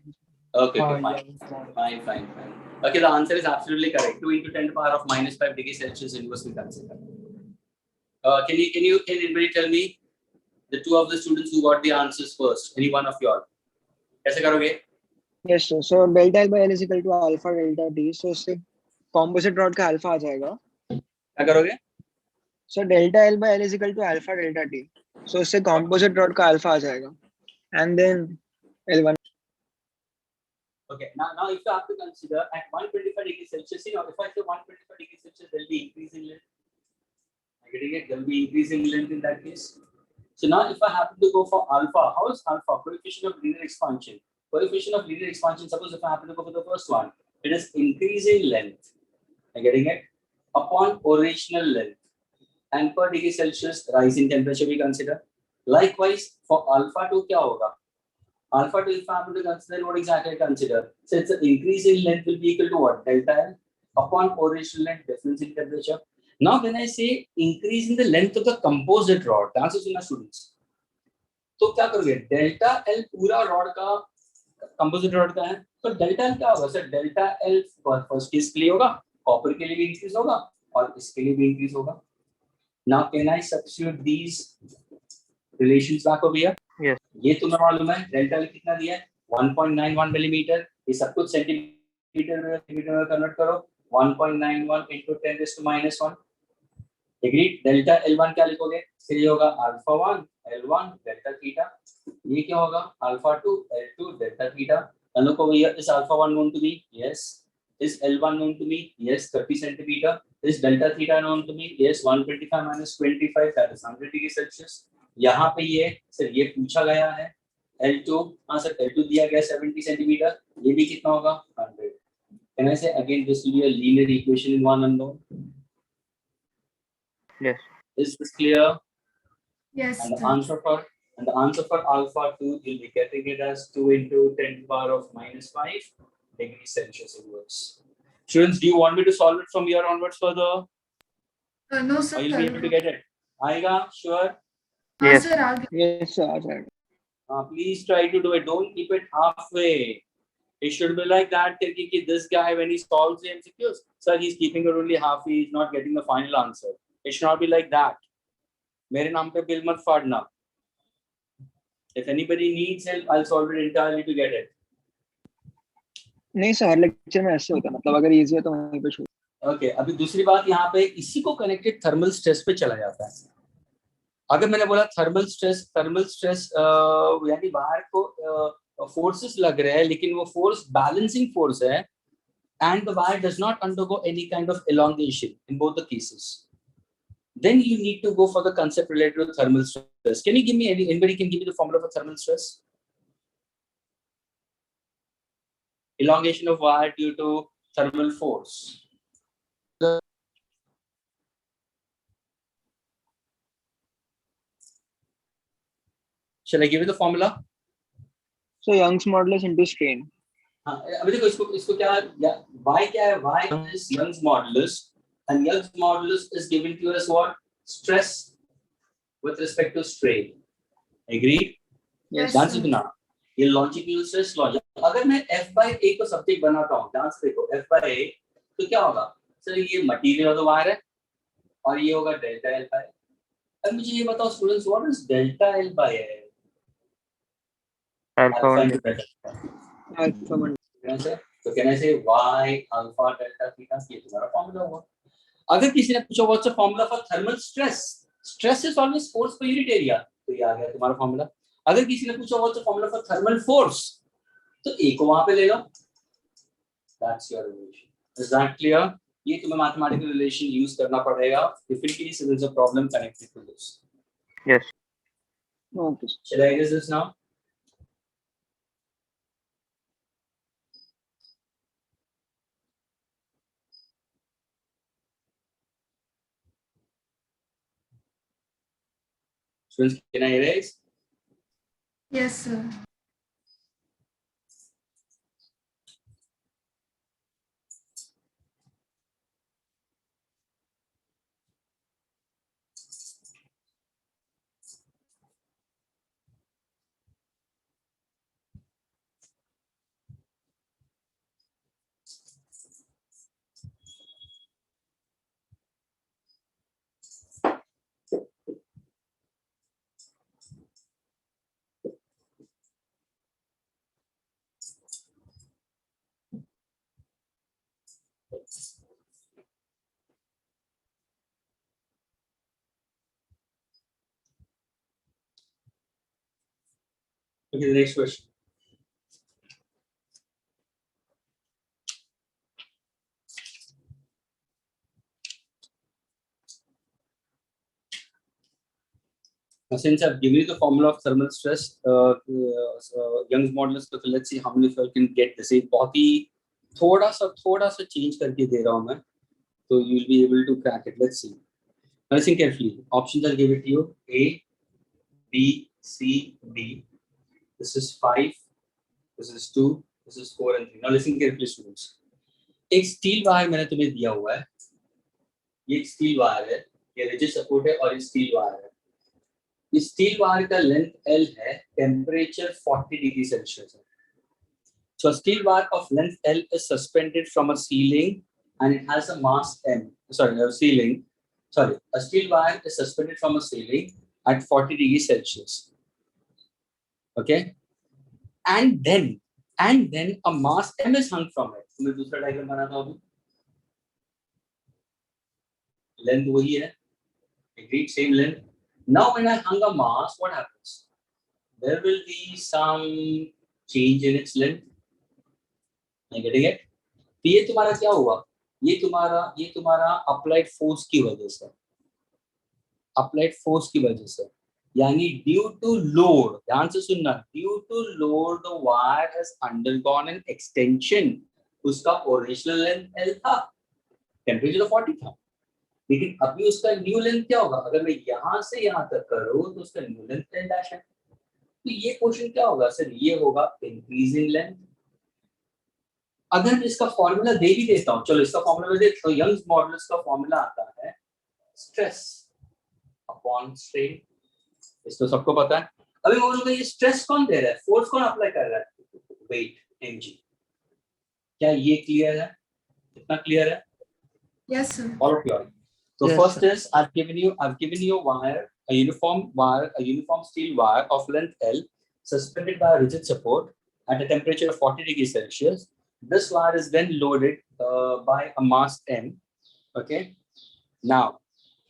Speaker 1: Okay, fine. Okay, the answer is absolutely correct. 2 into 10 to the power of minus 5 degrees Celsius inverse we consider. Can anybody tell me the two of the students who got the answers first? Any one of you all? कैसे करोगे?
Speaker 5: Yes sir. So delta L by L is equal to alpha delta T. So उससे composite rod का alpha आ जाएगा.
Speaker 1: क्या करोगे?
Speaker 5: So delta L by L is equal to alpha delta T. So उससे composite rod का alpha आ जाएगा. And then L1.
Speaker 1: Okay, now if you have to consider at 125 degrees Celsius, you know, if I say 125 degrees Celsius, there will be increasing length. I'm getting it? There will be increasing length in that case. So now if I happen to go for alpha, how is alpha? Coefficient of linear expansion. Coefficient of linear expansion, suppose if I happen to go for the first one, it is increasing length. I'm getting it? Upon original length. And per degree Celsius, rise in temperature we consider. Likewise, for alpha 2, क्या होगा? Alpha 2, if I happen to consider, what exactly I consider? So it's an increase in length will be equal to what? Delta L upon original length difference in temperature. Now when I say increase in the length of the composite rod, ध्यान से सुनना students. तो क्या करोगे? Delta L पूरा rod का composite rod का है, तो delta L क्या होगा? Sir delta L first case के लिए होगा, कॉपर के लिए भी इंक्रीज होगा और इसके लिए भी इंक्रीज होगा. Now can I substitute these relations back over here?
Speaker 2: Yes.
Speaker 1: ये तुम्हें मालूम है डेल्टा एल कितना दिया है? 1.91 मिलीमीटर. ये सब कुछ सेंटीमीटर में कन्वर्ट करो. 1.91 into 10 raised to minus 1. Agreed? Delta L1 क्या लिखोगे? फिर ये होगा अल्फा 1 L1 डेल्टा थीटा. ये क्या होगा? Alpha 2 L2 delta theta. And look over here, is alpha 1 known to me? Yes. Is L1 known to me? Yes, 30 centimeter. Is delta theta known to me? Yes, 125 minus 25, that is 100 degrees Celsius. यहाँ पे ये sir ये पूछा गया है L2, हाँ sir L2 दिया गया 70 सेंटीमीटर. ये भी कितना होगा? 100. Can I say again this will be a linear equation in one unknown?
Speaker 2: Yes.
Speaker 1: Is this clear?
Speaker 3: Yes,
Speaker 1: And the
Speaker 3: sir.
Speaker 1: answer for alpha 2, you'll be getting it as 2 into 10 to the power of minus 5 degrees Celsius inverse. Students, do you want me to solve it from here onwards further?
Speaker 3: No, sir.
Speaker 1: Or you'll be able to get it? Aega, sure.
Speaker 3: हाँ
Speaker 2: Yes.
Speaker 3: Sir आ गया.
Speaker 5: Yes, sir. आ जाएगा.
Speaker 1: Please try to do it. Don't keep it halfway. It should be like that. This guy, when he solves the MCQs, sir, he's keeping it only half. He's not getting the final answer. It should not be like that. मेरे नाम पे bill मत फाड़ना. If anybody needs help, I'll solve it entirely to get it.
Speaker 5: नहीं sir, हर lecture में ऐसे होता है, मतलब अगर इजी है तो वहीं पे छोड़.
Speaker 1: Okay, अभी दूसरी बात यहाँ पे इसी को कनेक्टेड थर्मल स्ट्रेस पे चला जाता है. अगर मैंने बोला थर्मल स्ट्रेस यानी बाहर को फोर्सेस लग रहे हैं लेकिन वो फोर्स बैलेंसिंग फोर्स है and the wire does not undergo any kind of elongation in both the cases, then you need to go for the concept related to thermal stress. Can you give me anybody can give me the formula for thermal stress? Elongation of wire due to thermal force. Shall I give you the formula?
Speaker 5: So Young's modulus into strain.
Speaker 1: हाँ, अभी देखो इसको क्या y क्या है? Y is Young's modulus, and Young's modulus is given to you as what? Stress with respect to strain. Agreed?
Speaker 3: Yes,
Speaker 1: ध्यान
Speaker 3: sir.
Speaker 1: से सुना. ये longitudinal stress law. अगर मैं F/A को सब्जेक्ट बनाता हूँ, ध्यान से देखो F/A, तो क्या होगा? सर ये मटेरियल ऑफ द वायर है और ये होगा डेल्टा L बाय. अब मुझे ये बताओ students, what is delta L by
Speaker 2: Alpha
Speaker 1: alpha
Speaker 2: 1.
Speaker 1: into delta?
Speaker 5: Alpha 1.
Speaker 1: So can I say y alpha delta theta? ये तुम्हारा फॉर्मूला होगा. अगर किसी ने पूछा what's the formula for thermal stress, stress is always force per unit area, तो ये आ गया तुम्हारा फॉर्मूला. अगर किसी ने पूछा what's the formula for thermal force, तो ए को वहां पे ले लो. That's your relation. Is that clear? ये तुम्हें मैथमेटिकल रिलेशन यूज करना पड़ेगा if in case there is a problem connected to this.
Speaker 2: Yes.
Speaker 5: Okay.
Speaker 1: Shall I erase this now? Students, can I erase?
Speaker 3: Yes, sir. Okay, the next question. Now, since I've given you the formula of thermal stress, Young's modulus, so let's see how many of you can get this. एक बहुत ही थोड़ा सा change करके दे रहा हूँ मैं, so you'll be able to crack it. Let's see. Now listen carefully. Options I'll give it to you: A, B, C, D. This is 5. This is 2. This is 4 and 3. Now listen carefully, students. एक steel wire मैंने तुम्हें दिया हुआ है. ये एक steel wire है, ये रिजिड सपोर्ट है और ये स्टील वायर है. इस स्टील वायर का लेंथ L है, टेम्परेचर 40 डिग्री सेल्सियस है. So a steel wire of length L is suspended from a ceiling and it has a mass M. A steel wire is suspended from a ceiling at 40 degrees Celsius. Okay, and then a mass M is hung from it. मैं दूसरा diagram बनाता हूँ. Length वही है, agreed, same length. Now when I hung a mass, what happens? There will be some change in its length. Are you getting it? तो ये तुम्हारा क्या हुआ? ये तुम्हारा applied force की वजह से. Applied force की वजह से. यानी due to load, ध्यान से सुनना, due to load the wire has undergone an extension.
Speaker 1: उसका ओरिजिनल लेंथ L था, टेम्परेचर तो 40 था, लेकिन अभी उसका न्यू लेंथ क्या होगा? अगर मैं यहाँ से यहाँ तक करूँ तो उसका न्यू लेंथ L डैश है। तो ये क्वेश्चन क्या होगा सर? ये होगा इंक्रीजिंग लेंथ। अगर मैं इसका फॉर्मूला दे भी देता हूँ, चलो इसका फॉर्मूला दे देता हूँ। यंग्स मॉडुलस का फॉर्मूला आता है स्ट्रेस अपॉन स्ट्रेन, इसको सबको पता है। अभी मैं बोलूंगा ये स्ट्रेस कौन दे रहा है, फोर्स कौन अप्लाई कर रहा है? Weight mg। क्या ये क्लियर है? कितना क्लियर है?
Speaker 3: Yes, sir.
Speaker 1: All of you are. So
Speaker 6: Yes,
Speaker 1: first
Speaker 6: sir.
Speaker 1: is I've given you wire, a uniform steel wire of length L suspended by a rigid support at a temperature of 40 degrees Celsius. This wire is then loaded by a mass M. Okay. Now,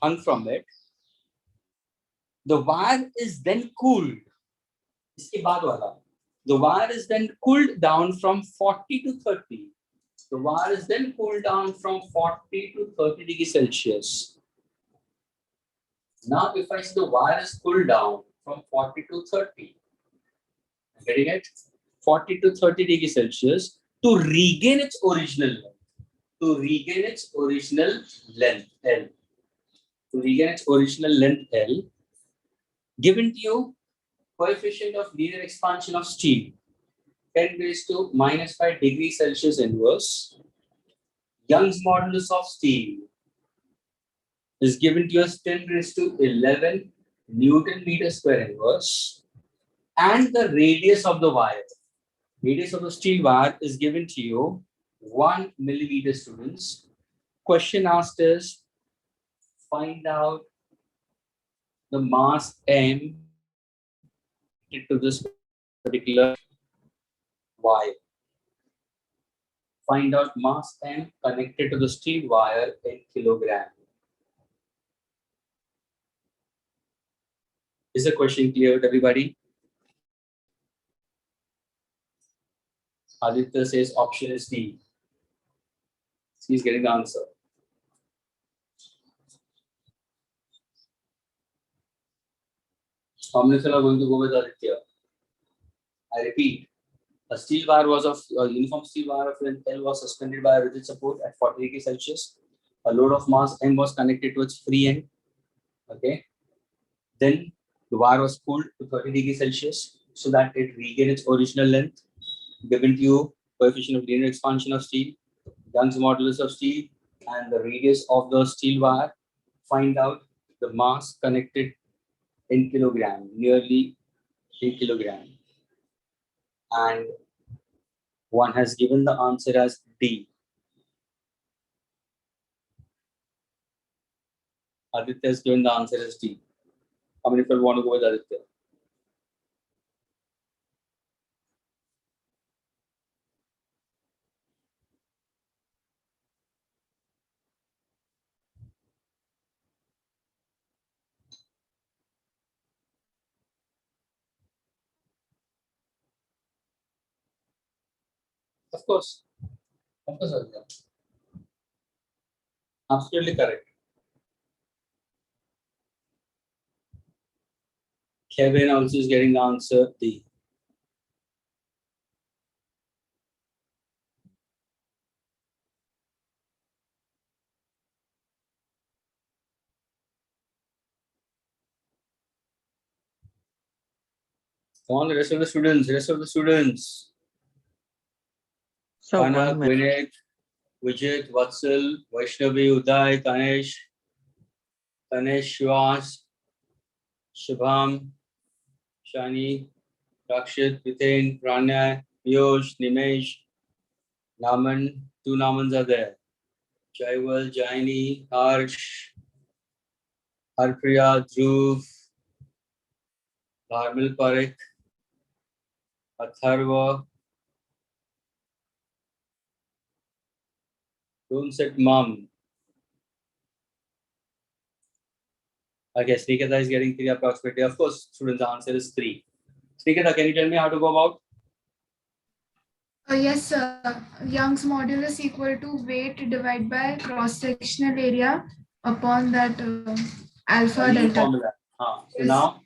Speaker 1: hung from it, the wire is then cooled. इसके बाद वाला, the wire is then cooled down from 40 to 30. The wire is then cooled down from 40 to 30 degrees Celsius. Now, if I say the wire is cooled down from 40 to 30, getting it? 40 to 30 degrees Celsius to regain its original length. To regain its original length L. To regain its original length L, given to you coefficient of linear expansion of steel 10 raised to minus 5 degrees Celsius inverse. Young's modulus of steel is given to you as 10 raised to 11 Newton meter square inverse, and the radius of the wire, radius of the steel wire is given to you 1 millimeter, students. Question asked is find out the mass M to this particular wire. Find out mass M connected to the steel wire in kilogram. Is the question clear to everybody? Aditya says option is D. He's getting the answer. How many are going to go with Aditya? I repeat, a steel wire was of uniform steel wire of length L was suspended by a rigid support at 40 degrees Celsius. A load of mass M was connected to its free end. Okay. Then the wire was cooled to 30 degrees Celsius so that it regained its original length. Given to you coefficient of linear expansion of steel, Young's modulus of steel, and the radius of the steel wire. Find out the mass connected in kilogram, nearly 3 kilogram. And one has given the answer as D. Aditya has given the answer as D. How many people want to go with Aditya? Of course. Of course, Aditya. Absolutely correct. Kevin also is getting the answer D. Come on, the rest of the students.
Speaker 6: So
Speaker 1: Kanak,
Speaker 6: 1 minute.
Speaker 1: Vinay, Vijit, Vatsal, Vaishnavi, Uday, Tanesh, Shivas, Shubham, Shani, Rakshit, Viten, Pranya, Piyush, Nimesh, Naman, 2 Namans are there. Jaival, Jaini, Harsh, Harpriya, Dhruv, Dharmil Parekh, Atharva. Don't said mom. Okay, Sriketa is getting 3 approximately. Of course, students, the answer is 3. Sriketa, can you tell me how to go about?
Speaker 3: Yes, sir. Young's modulus equal to weight divided by cross-sectional area upon that alpha delta.
Speaker 1: Formula. So
Speaker 3: Yes.
Speaker 1: now,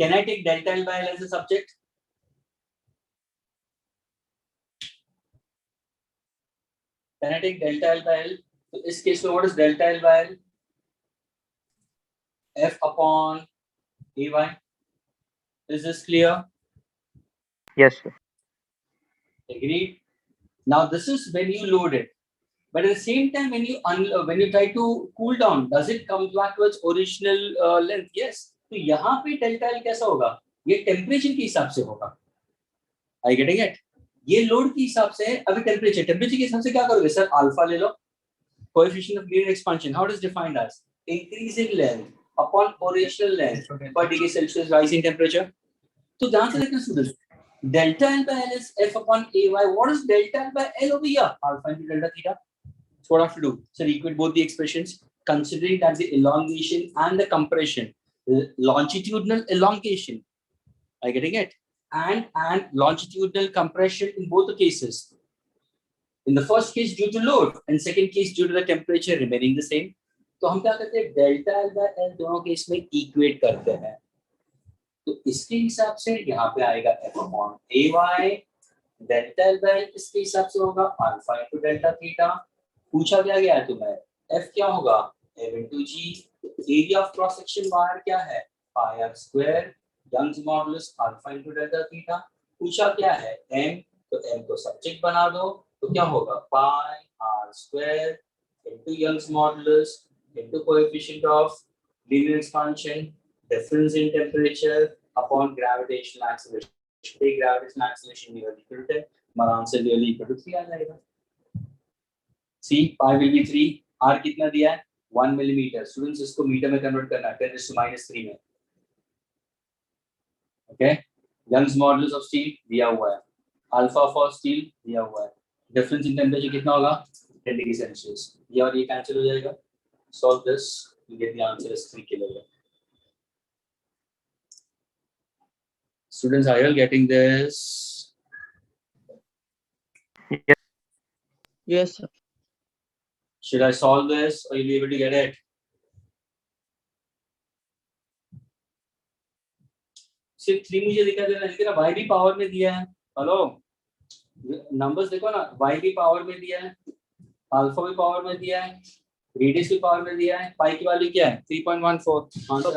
Speaker 1: can I take delta L by L as a subject? Can I take delta L by L? So इस case में what is delta L by L? F upon AY. Is this clear?
Speaker 2: Yes, sir.
Speaker 1: Agreed. Now this is when you load it, but at the same time when you try to cool down, does it come back to its original length? Yes. तो यहाँ पे delta L कैसा होगा? ये temperature के हिसाब से होगा. Are you getting it? ये load के हिसाब से अभी temperature के हिसाब से क्या करोगे सर? Alpha ले लो. Coefficient of linear expansion. How does defined as? Increase in length upon original length per degree Celsius rise in temperature. तो ध्यान से देखना students. Delta L by L is F upon AY. What is delta L by L over here? Alpha into delta theta. That's what I have to do. So equate both the expressions, considering that the elongation and the compression, longitudinal elongation. Are you getting it? And longitudinal compression in both the cases. In the first case due to load, and second case due to the temperature remaining the same. तो हम क्या करते हैं? Delta L by L दोनों case में equate करते हैं. तो इसके हिसाब से यहाँ पे आएगा F upon AY. Delta L by L इसके हिसाब से होगा alpha into delta theta. पूछा क्या गया है तुम्हें? F क्या होगा? M into G. Area of cross section wire क्या है? Pi r square. Young's modulus alpha into delta theta. पूछा क्या है? M. तो M को subject बना दो. तो क्या होगा? Pi r square into Young's modulus into coefficient of linear expansion, difference in temperature upon gravitational acceleration. Take gravitational acceleration nearly equal to 10. हमारा आंसर nearly equal to 3 आ जाएगा. See, pi will be 3. R कितना दिया है? 1 millimeter. Students इसको metre में convert करना है 10⁻³ में. Okay. Young's modulus of steel दिया हुआ है. Alpha for steel दिया हुआ है. Difference in temperature कितना होगा? 10 degree Celsius. ये और ये cancel हो जाएगा. Solve this. You get the answer as 3 kilogram. Students, are you all getting this?
Speaker 6: Yes, sir.
Speaker 1: Should I solve this or you'll be able to get it? सिर्फ 3 मुझे दिखा देना, लेकिन y भी पावर में दिया है. हेलो, नंबर्स देखो ना, y भी पावर में दिया है, अल्फा भी पावर में दिया है, रेडियस भी पावर में दिया है. पाई की वैल्यू क्या है? 3.14.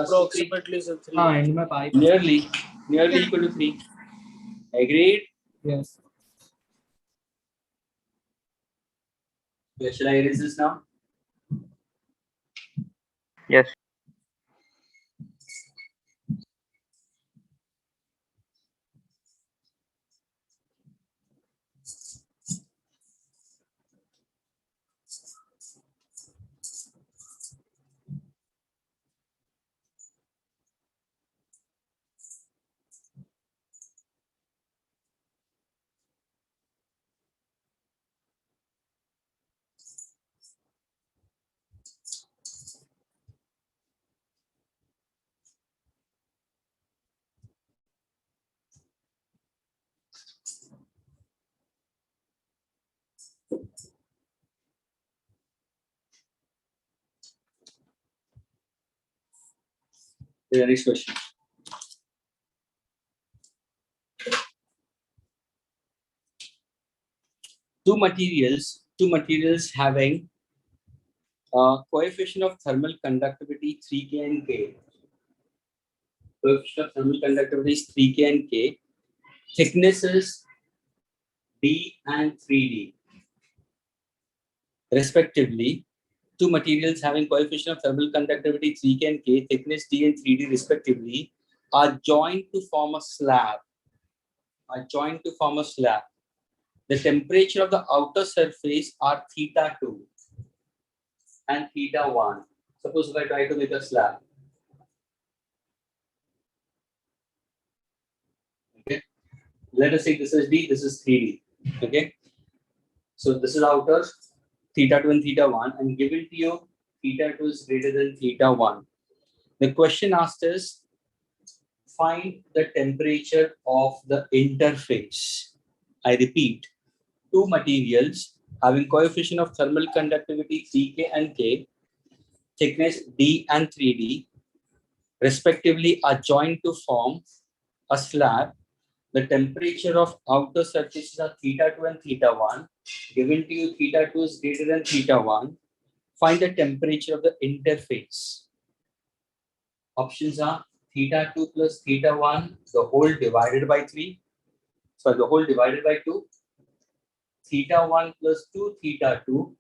Speaker 4: Approximately sir 3.
Speaker 2: हाँ, end में pi.
Speaker 1: Nearly equal to 3. Agreed?
Speaker 2: Yes.
Speaker 1: Shall I erase this now?
Speaker 2: Yes.
Speaker 1: The next question. Two materials having coefficient of thermal conductivity 3K and K. Coefficient of thermal conductivity is 3K and K. Thicknesses D and 3D. Respectively, two materials having coefficient of thermal conductivity 3K and K, thickness D and 3D respectively, are joined to form a slab. The temperature of the outer surface are θ2 and θ1. Suppose if I try to make a slab. Okay. Let us say this is D, this is 3D. Okay. So this is outer, θ2 and θ1, and given to you θ2 is greater than θ1. The question asked is, find the temperature of the interface. I repeat, two materials having coefficient of thermal conductivity 3K and K, thickness D and 3D, respectively are joined to form a slab. The temperature of outer surfaces are theta 2 and theta 1. Given to you theta 2 is greater than theta 1. Find the temperature of the interface. Options are theta 2 plus theta 1, the whole divided by 3. So the whole divided by 2. Theta 1 plus 2 theta 2,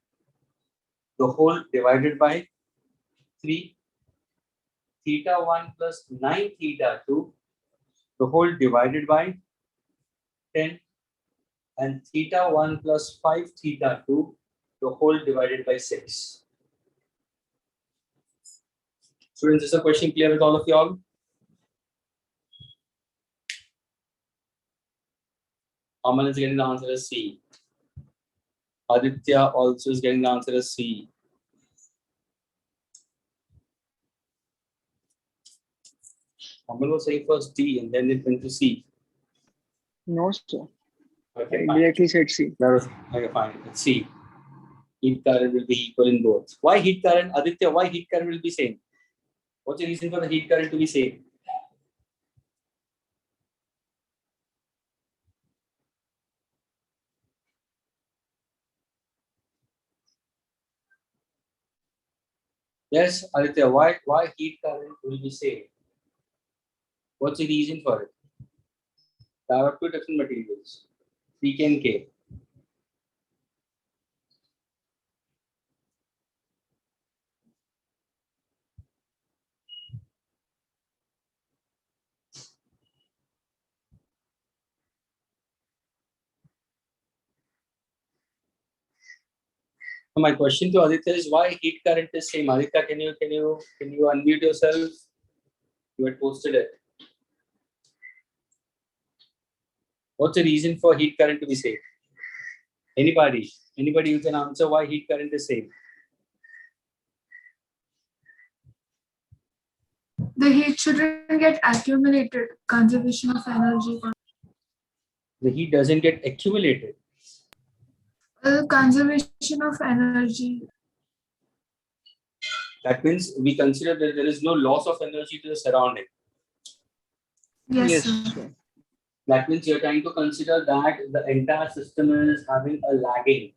Speaker 1: the whole divided by 3. Theta 1 plus 9 theta 2, the whole divided by 10. And theta 1 plus 5 theta 2, the whole divided by 6. Students, is the question clear with all of you all? Aman is getting the answer as C. Aditya also is getting the answer as C. Aman was saying first D and then it went to C.
Speaker 5: No, sir.
Speaker 1: Okay,
Speaker 5: I
Speaker 1: fine.
Speaker 5: directly said C.
Speaker 1: Okay, fine. Let's see. Heat current will be equal in both. Why heat current? Aditya, why heat current will be same? What's the reason for the heat current to be same? Yes, Aditya, why heat current will be same? What's the reason for it? There are two different materials, Pk and K. So my question to Aditya is why heat current is same? Aditya, can you unmute yourself? You had posted it. What's the reason for heat current to be same? Anybody who can answer why heat current is same?
Speaker 3: The heat shouldn't get accumulated. Conservation of energy.
Speaker 1: The heat doesn't get accumulated.
Speaker 3: Conservation of energy.
Speaker 1: That means we consider that there is no loss of energy to the surrounding.
Speaker 3: Yes,
Speaker 5: Yes,
Speaker 3: sir.
Speaker 5: sir.
Speaker 1: That means you're trying to consider that the entire system is having a lagging,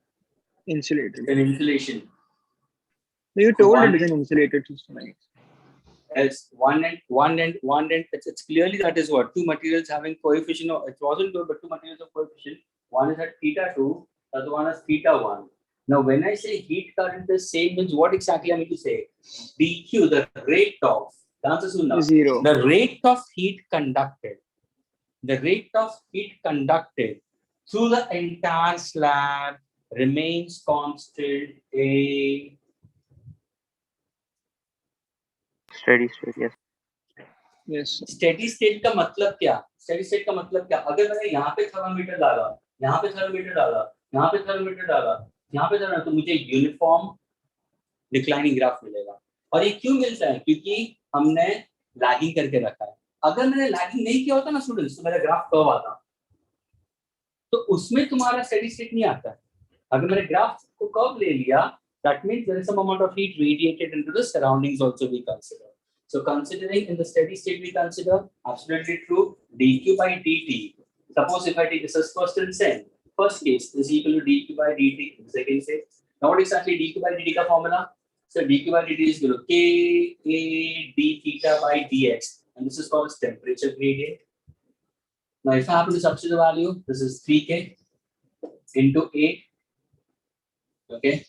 Speaker 5: Insulated.
Speaker 1: an insulation.
Speaker 5: You told it is an insulated system. I guess.
Speaker 1: As one end, it's clearly that is what two materials having coefficient of, it wasn't good, but two materials of coefficient. One is at theta 2, the other one is theta 1. Now, when I say heat current is same, means what exactly I mean to say? dQ, the rate of,
Speaker 5: Zero.
Speaker 1: the rate of heat conducted through the entire slab remains constant in
Speaker 2: Steady state, yes.
Speaker 5: Yes, sir.
Speaker 1: Steady state का मतलब क्या? Steady state का मतलब क्या? अगर मैंने यहाँ पे थर्मामीटर डाला, यहाँ पे थर्मामीटर डाला, यहाँ पे थर्मामीटर डाला, यहाँ पे डाला, तो मुझे यूनिफॉर्म डिक्लाइनिंग ग्राफ मिलेगा. और ये क्यों मिलता है? क्योंकि हमने लैगिंग करके रखा है. अगर मैंने लैगिंग नहीं किया होता ना स्टूडेंट्स, तो मेरा ग्राफ कर्व आता, तो उसमें तुम्हारा स्टेडी स्टेट नहीं आता. अगर मैंने ग्राफ को कर्व ले लिया, that means there is some amount of heat radiated into the surroundings also we consider. So considering in the steady state we consider absolutely true dq by dt. Suppose if I take this as first and second, first case is equal to dq by dt. Second case, now what exactly dq by dt ka formula? So dq by dt is equal to k a d theta by dx, and this is called as temperature gradient. Now if I happen to substitute the value, this is 3k into a. Okay,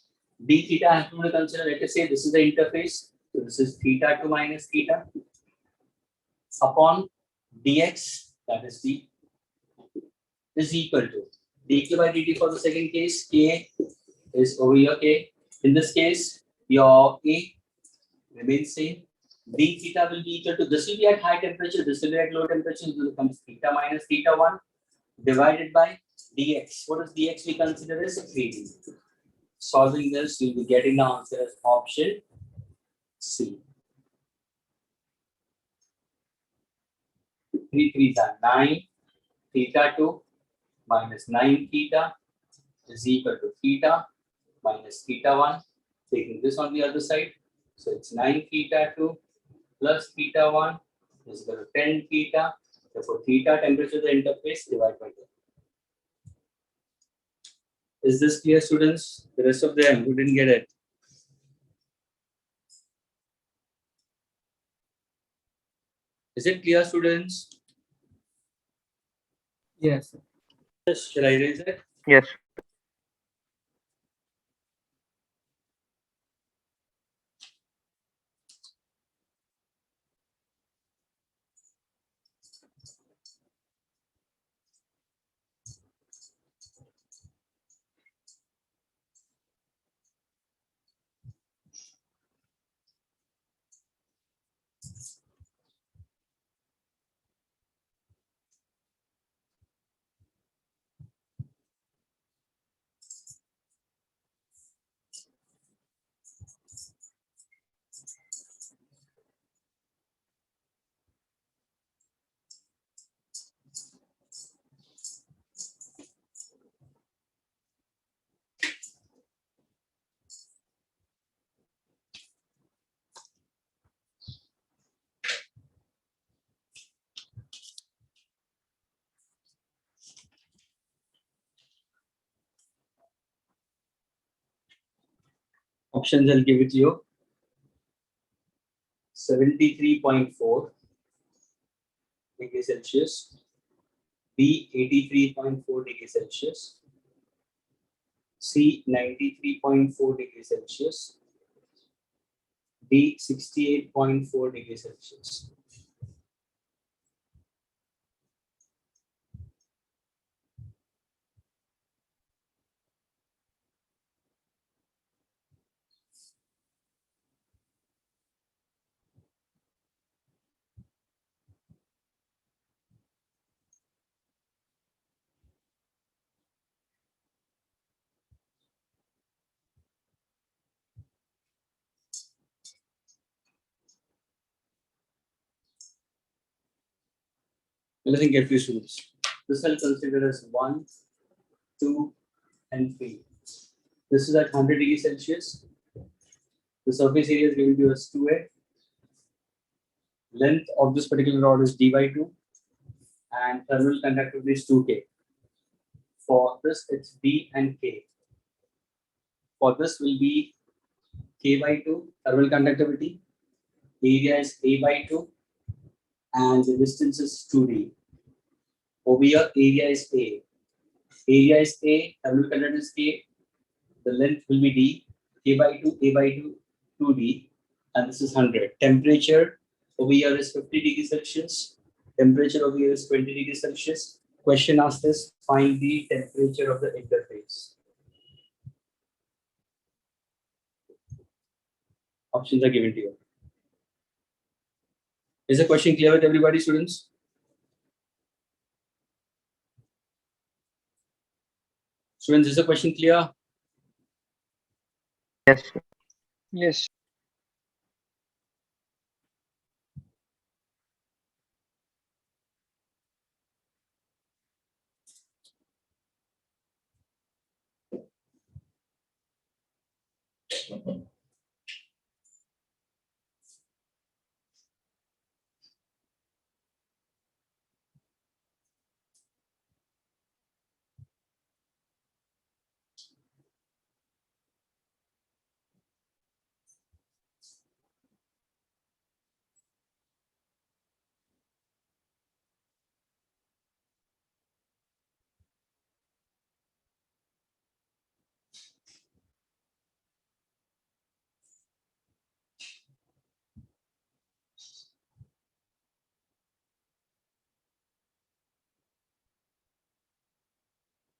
Speaker 1: d theta I have to consider. Let us say this is the interface. So this is theta 2 minus theta upon dx, that is d, is equal to dq by dt for the second case. K is over here. K. In this case, your a remains same. D theta will be equal to, this will be at high temperature, this will be at low temperature. It becomes theta minus theta 1 divided by dx. What is dx we consider as 3d. Solving this, you'll be getting the answer as option C. 3 3s are 9. Theta 2 minus 9 theta is equal to theta minus theta 1. Taking this on the other side. So it's 9 theta 2 plus theta 1 is equal to 10 theta Therefore, theta temperature of the interface divided by that. Is this clear, students? The rest of them who didn't get it. Is it clear, students?
Speaker 2: Yes.
Speaker 1: Shall I erase it?
Speaker 2: Yes.
Speaker 1: Options I'll give it to you. 73.4 degrees Celsius. B 83.4 degrees Celsius. C 93.4 degrees Celsius. D 68.4 degrees Celsius. Let me get few students. This I'll consider as 1, 2, and 3. This is at 100 degrees Celsius. The surface area is given to us 2A. Length of this particular rod is d by 2, and thermal conductivity is 2K. For this, it's B and K. For this will be K by 2, thermal conductivity. Area is A by 2, and the distance is 2D. Over here, area is A. Area is A, thermal conductivity is K. The length will be D, K by 2, A by 2, 2D, and this is 100. Temperature over here is 50 degrees Celsius. Temperature over here is 20 degrees Celsius. Question asked is, find the temperature of the interface. Options are given to you. Is the question clear with everybody, students? Students, is the question clear?
Speaker 2: Yes.
Speaker 5: Yes.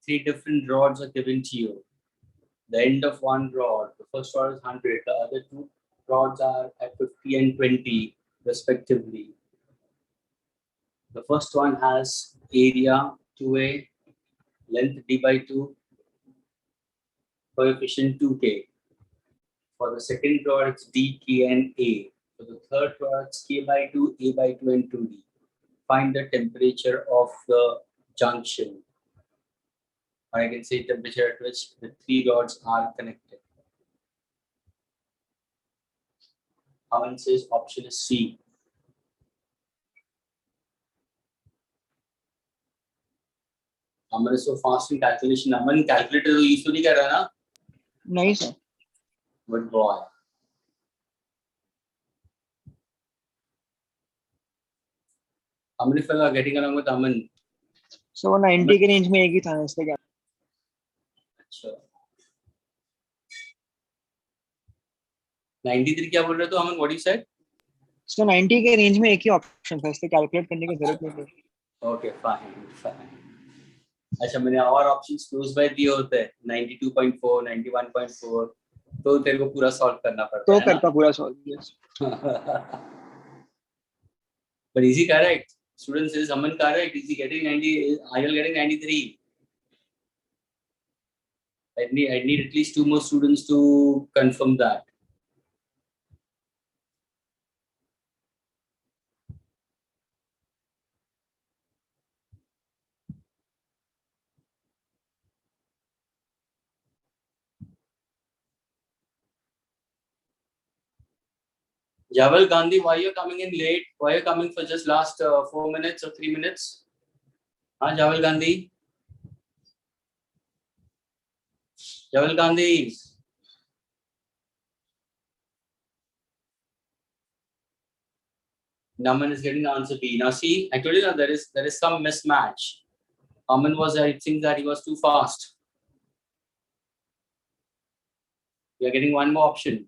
Speaker 1: Three different rods are given to you. The end of one rod, the first rod is 100, the other two rods are at 50 and 20 respectively. The first one has area 2A, length d by 2, coefficient 2K. For the second rod, it's D, K, and A. For the third rod, it's K by 2, A by 2, and 2D. Find the temperature of the junction. Or I can say temperature at which the three rods are connected. Aman says option is C. Aman is so fast in calculation. Aman calculator तो use तो नहीं कर रहा ना?
Speaker 5: नहीं sir.
Speaker 1: Good boy. Aman, if you are getting along with Aman.
Speaker 5: So वो 90 के range में एक ही था इसलिए क्या.
Speaker 1: अच्छा. 93 क्या बोल रहे तो अमन? What you said?
Speaker 5: So 90 के रेंज में एक ही ऑप्शन था इसलिए कैलकुलेट करने की जरूरत नहीं थी.
Speaker 1: Okay, fine. अच्छा, मैंने और ऑप्शंस क्लोज बाय दिए होते हैं 92.4, 91.4, तो तेरे को पूरा सॉल्व करना पड़ता
Speaker 5: तो
Speaker 1: है ना.
Speaker 5: करता पूरा solve. Yes.
Speaker 1: But is he correct? Students, is Aman correct? Is he getting 90? Are you getting 93? I need at least 2 more students to confirm that. Javal Gandhi, why you coming in late? Why you coming for just last 4 minutes or 3 minutes? Javal Gandhi? Javal Gandhi? Naman is getting the answer B. Now see, I told you that there is some mismatch. Aman was, I think that he was too fast. We are getting one more option.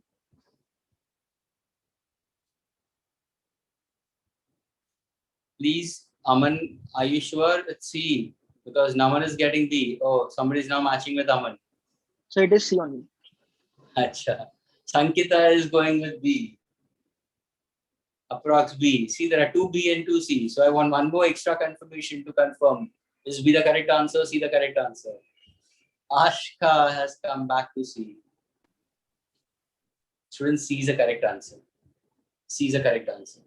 Speaker 1: Please, Aman, are you sure? Let's see. Because Naman is getting B. Oh, somebody is now matching with Aman.
Speaker 5: So it is C only.
Speaker 1: Acha. Sankita is going with B. Approx B. See, there are 2 B and 2 C. So I want one more extra confirmation to confirm. Is B the correct answer? C the correct answer. Ashka has come back to C. Students, C is the correct answer. C is the correct answer.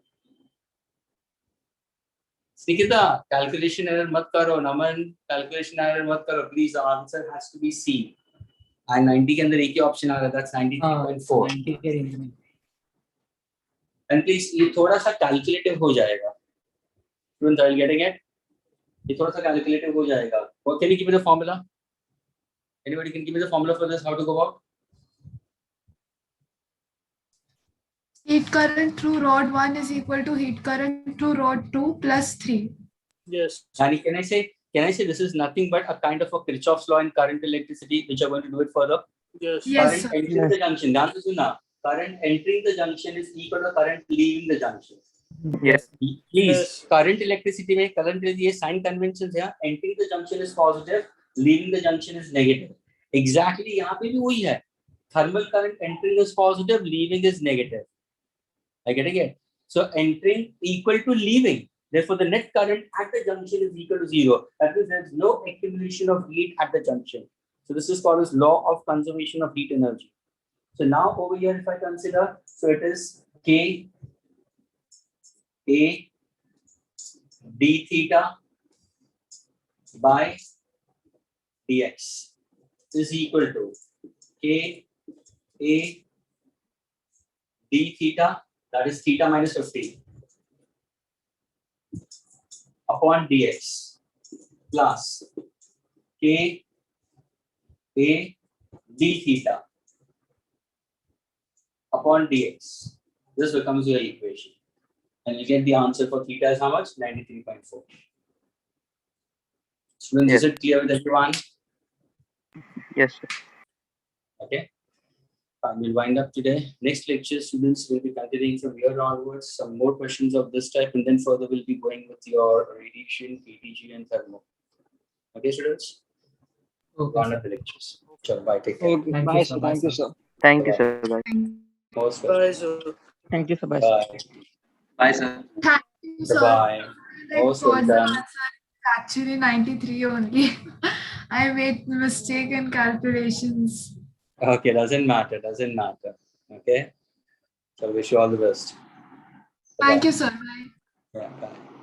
Speaker 1: Nikita, calculation error mat karo. Naman, calculation error mat karo. Please, the answer has to be C. And 90 के अंदर एक ही option आ रहा, that's 93.4.
Speaker 6: 90 के range में.
Speaker 1: And please, ये थोड़ा सा calculative हो जाएगा. Students, are you getting it? ये थोड़ा सा calculative हो जाएगा. What can you give me the formula? Anybody can give me the formula for this? How to go about?
Speaker 3: Heat current through rod 1 is equal to heat current through rod 2 plus 3.
Speaker 4: Yes.
Speaker 1: And can I say this is nothing but a kind of a Kirchhoff's law in current electricity, which I'm going to do it further?
Speaker 4: Yes.
Speaker 3: Yes,
Speaker 1: Current entering the junction. ध्यान से सुनना. Current entering the junction is equal to current leaving the junction.
Speaker 6: Yes.
Speaker 1: Please,
Speaker 4: Yes.
Speaker 1: current electricity में current ये sign conventions है. Entering the junction is positive, leaving the junction is negative. Exactly यहाँ पे भी वही है. Thermal current entering is positive, leaving is negative. I getting it? So entering equal to leaving. Therefore, the net current at the junction is equal to 0. That means there is no accumulation of heat at the junction. So this is called as law of conservation of heat energy. So now over here, if I consider, so it is K A d theta by dx is equal to K A d theta, that is theta minus 50, upon dx plus K A d theta upon dx. This becomes your equation. And you get the answer for theta is how much? 93.4. Students, is it clear with everyone?
Speaker 6: Yes, sir.
Speaker 1: Okay. Fine, we'll wind up today. Next lecture, students will be continuing from here onwards. Some more questions of this type, and then further we'll be going with your radiation, KTG, and thermal. Okay, students? Round up the lectures. Sure, bye. Take care.
Speaker 5: Okay.
Speaker 6: Thank
Speaker 5: Bye,
Speaker 6: you,
Speaker 5: sir.
Speaker 6: sir.
Speaker 5: Thank you, sir.
Speaker 6: Thank you, sir. Bye.
Speaker 1: Most welcome.
Speaker 4: Bye, sir.
Speaker 6: Thank you, sir. Bye.
Speaker 1: Bye.
Speaker 6: Bye, sir.
Speaker 3: Thank you, sir.
Speaker 1: Bye.
Speaker 3: I
Speaker 1: Most
Speaker 3: got the
Speaker 1: welcome.
Speaker 3: answer. It's actually 93 only. I made mistake in calculations.
Speaker 1: Okay, doesn't matter. Okay. So wish you all the best.
Speaker 3: Thank
Speaker 1: Bye-bye.
Speaker 3: you, sir. Bye.
Speaker 1: Yeah, bye.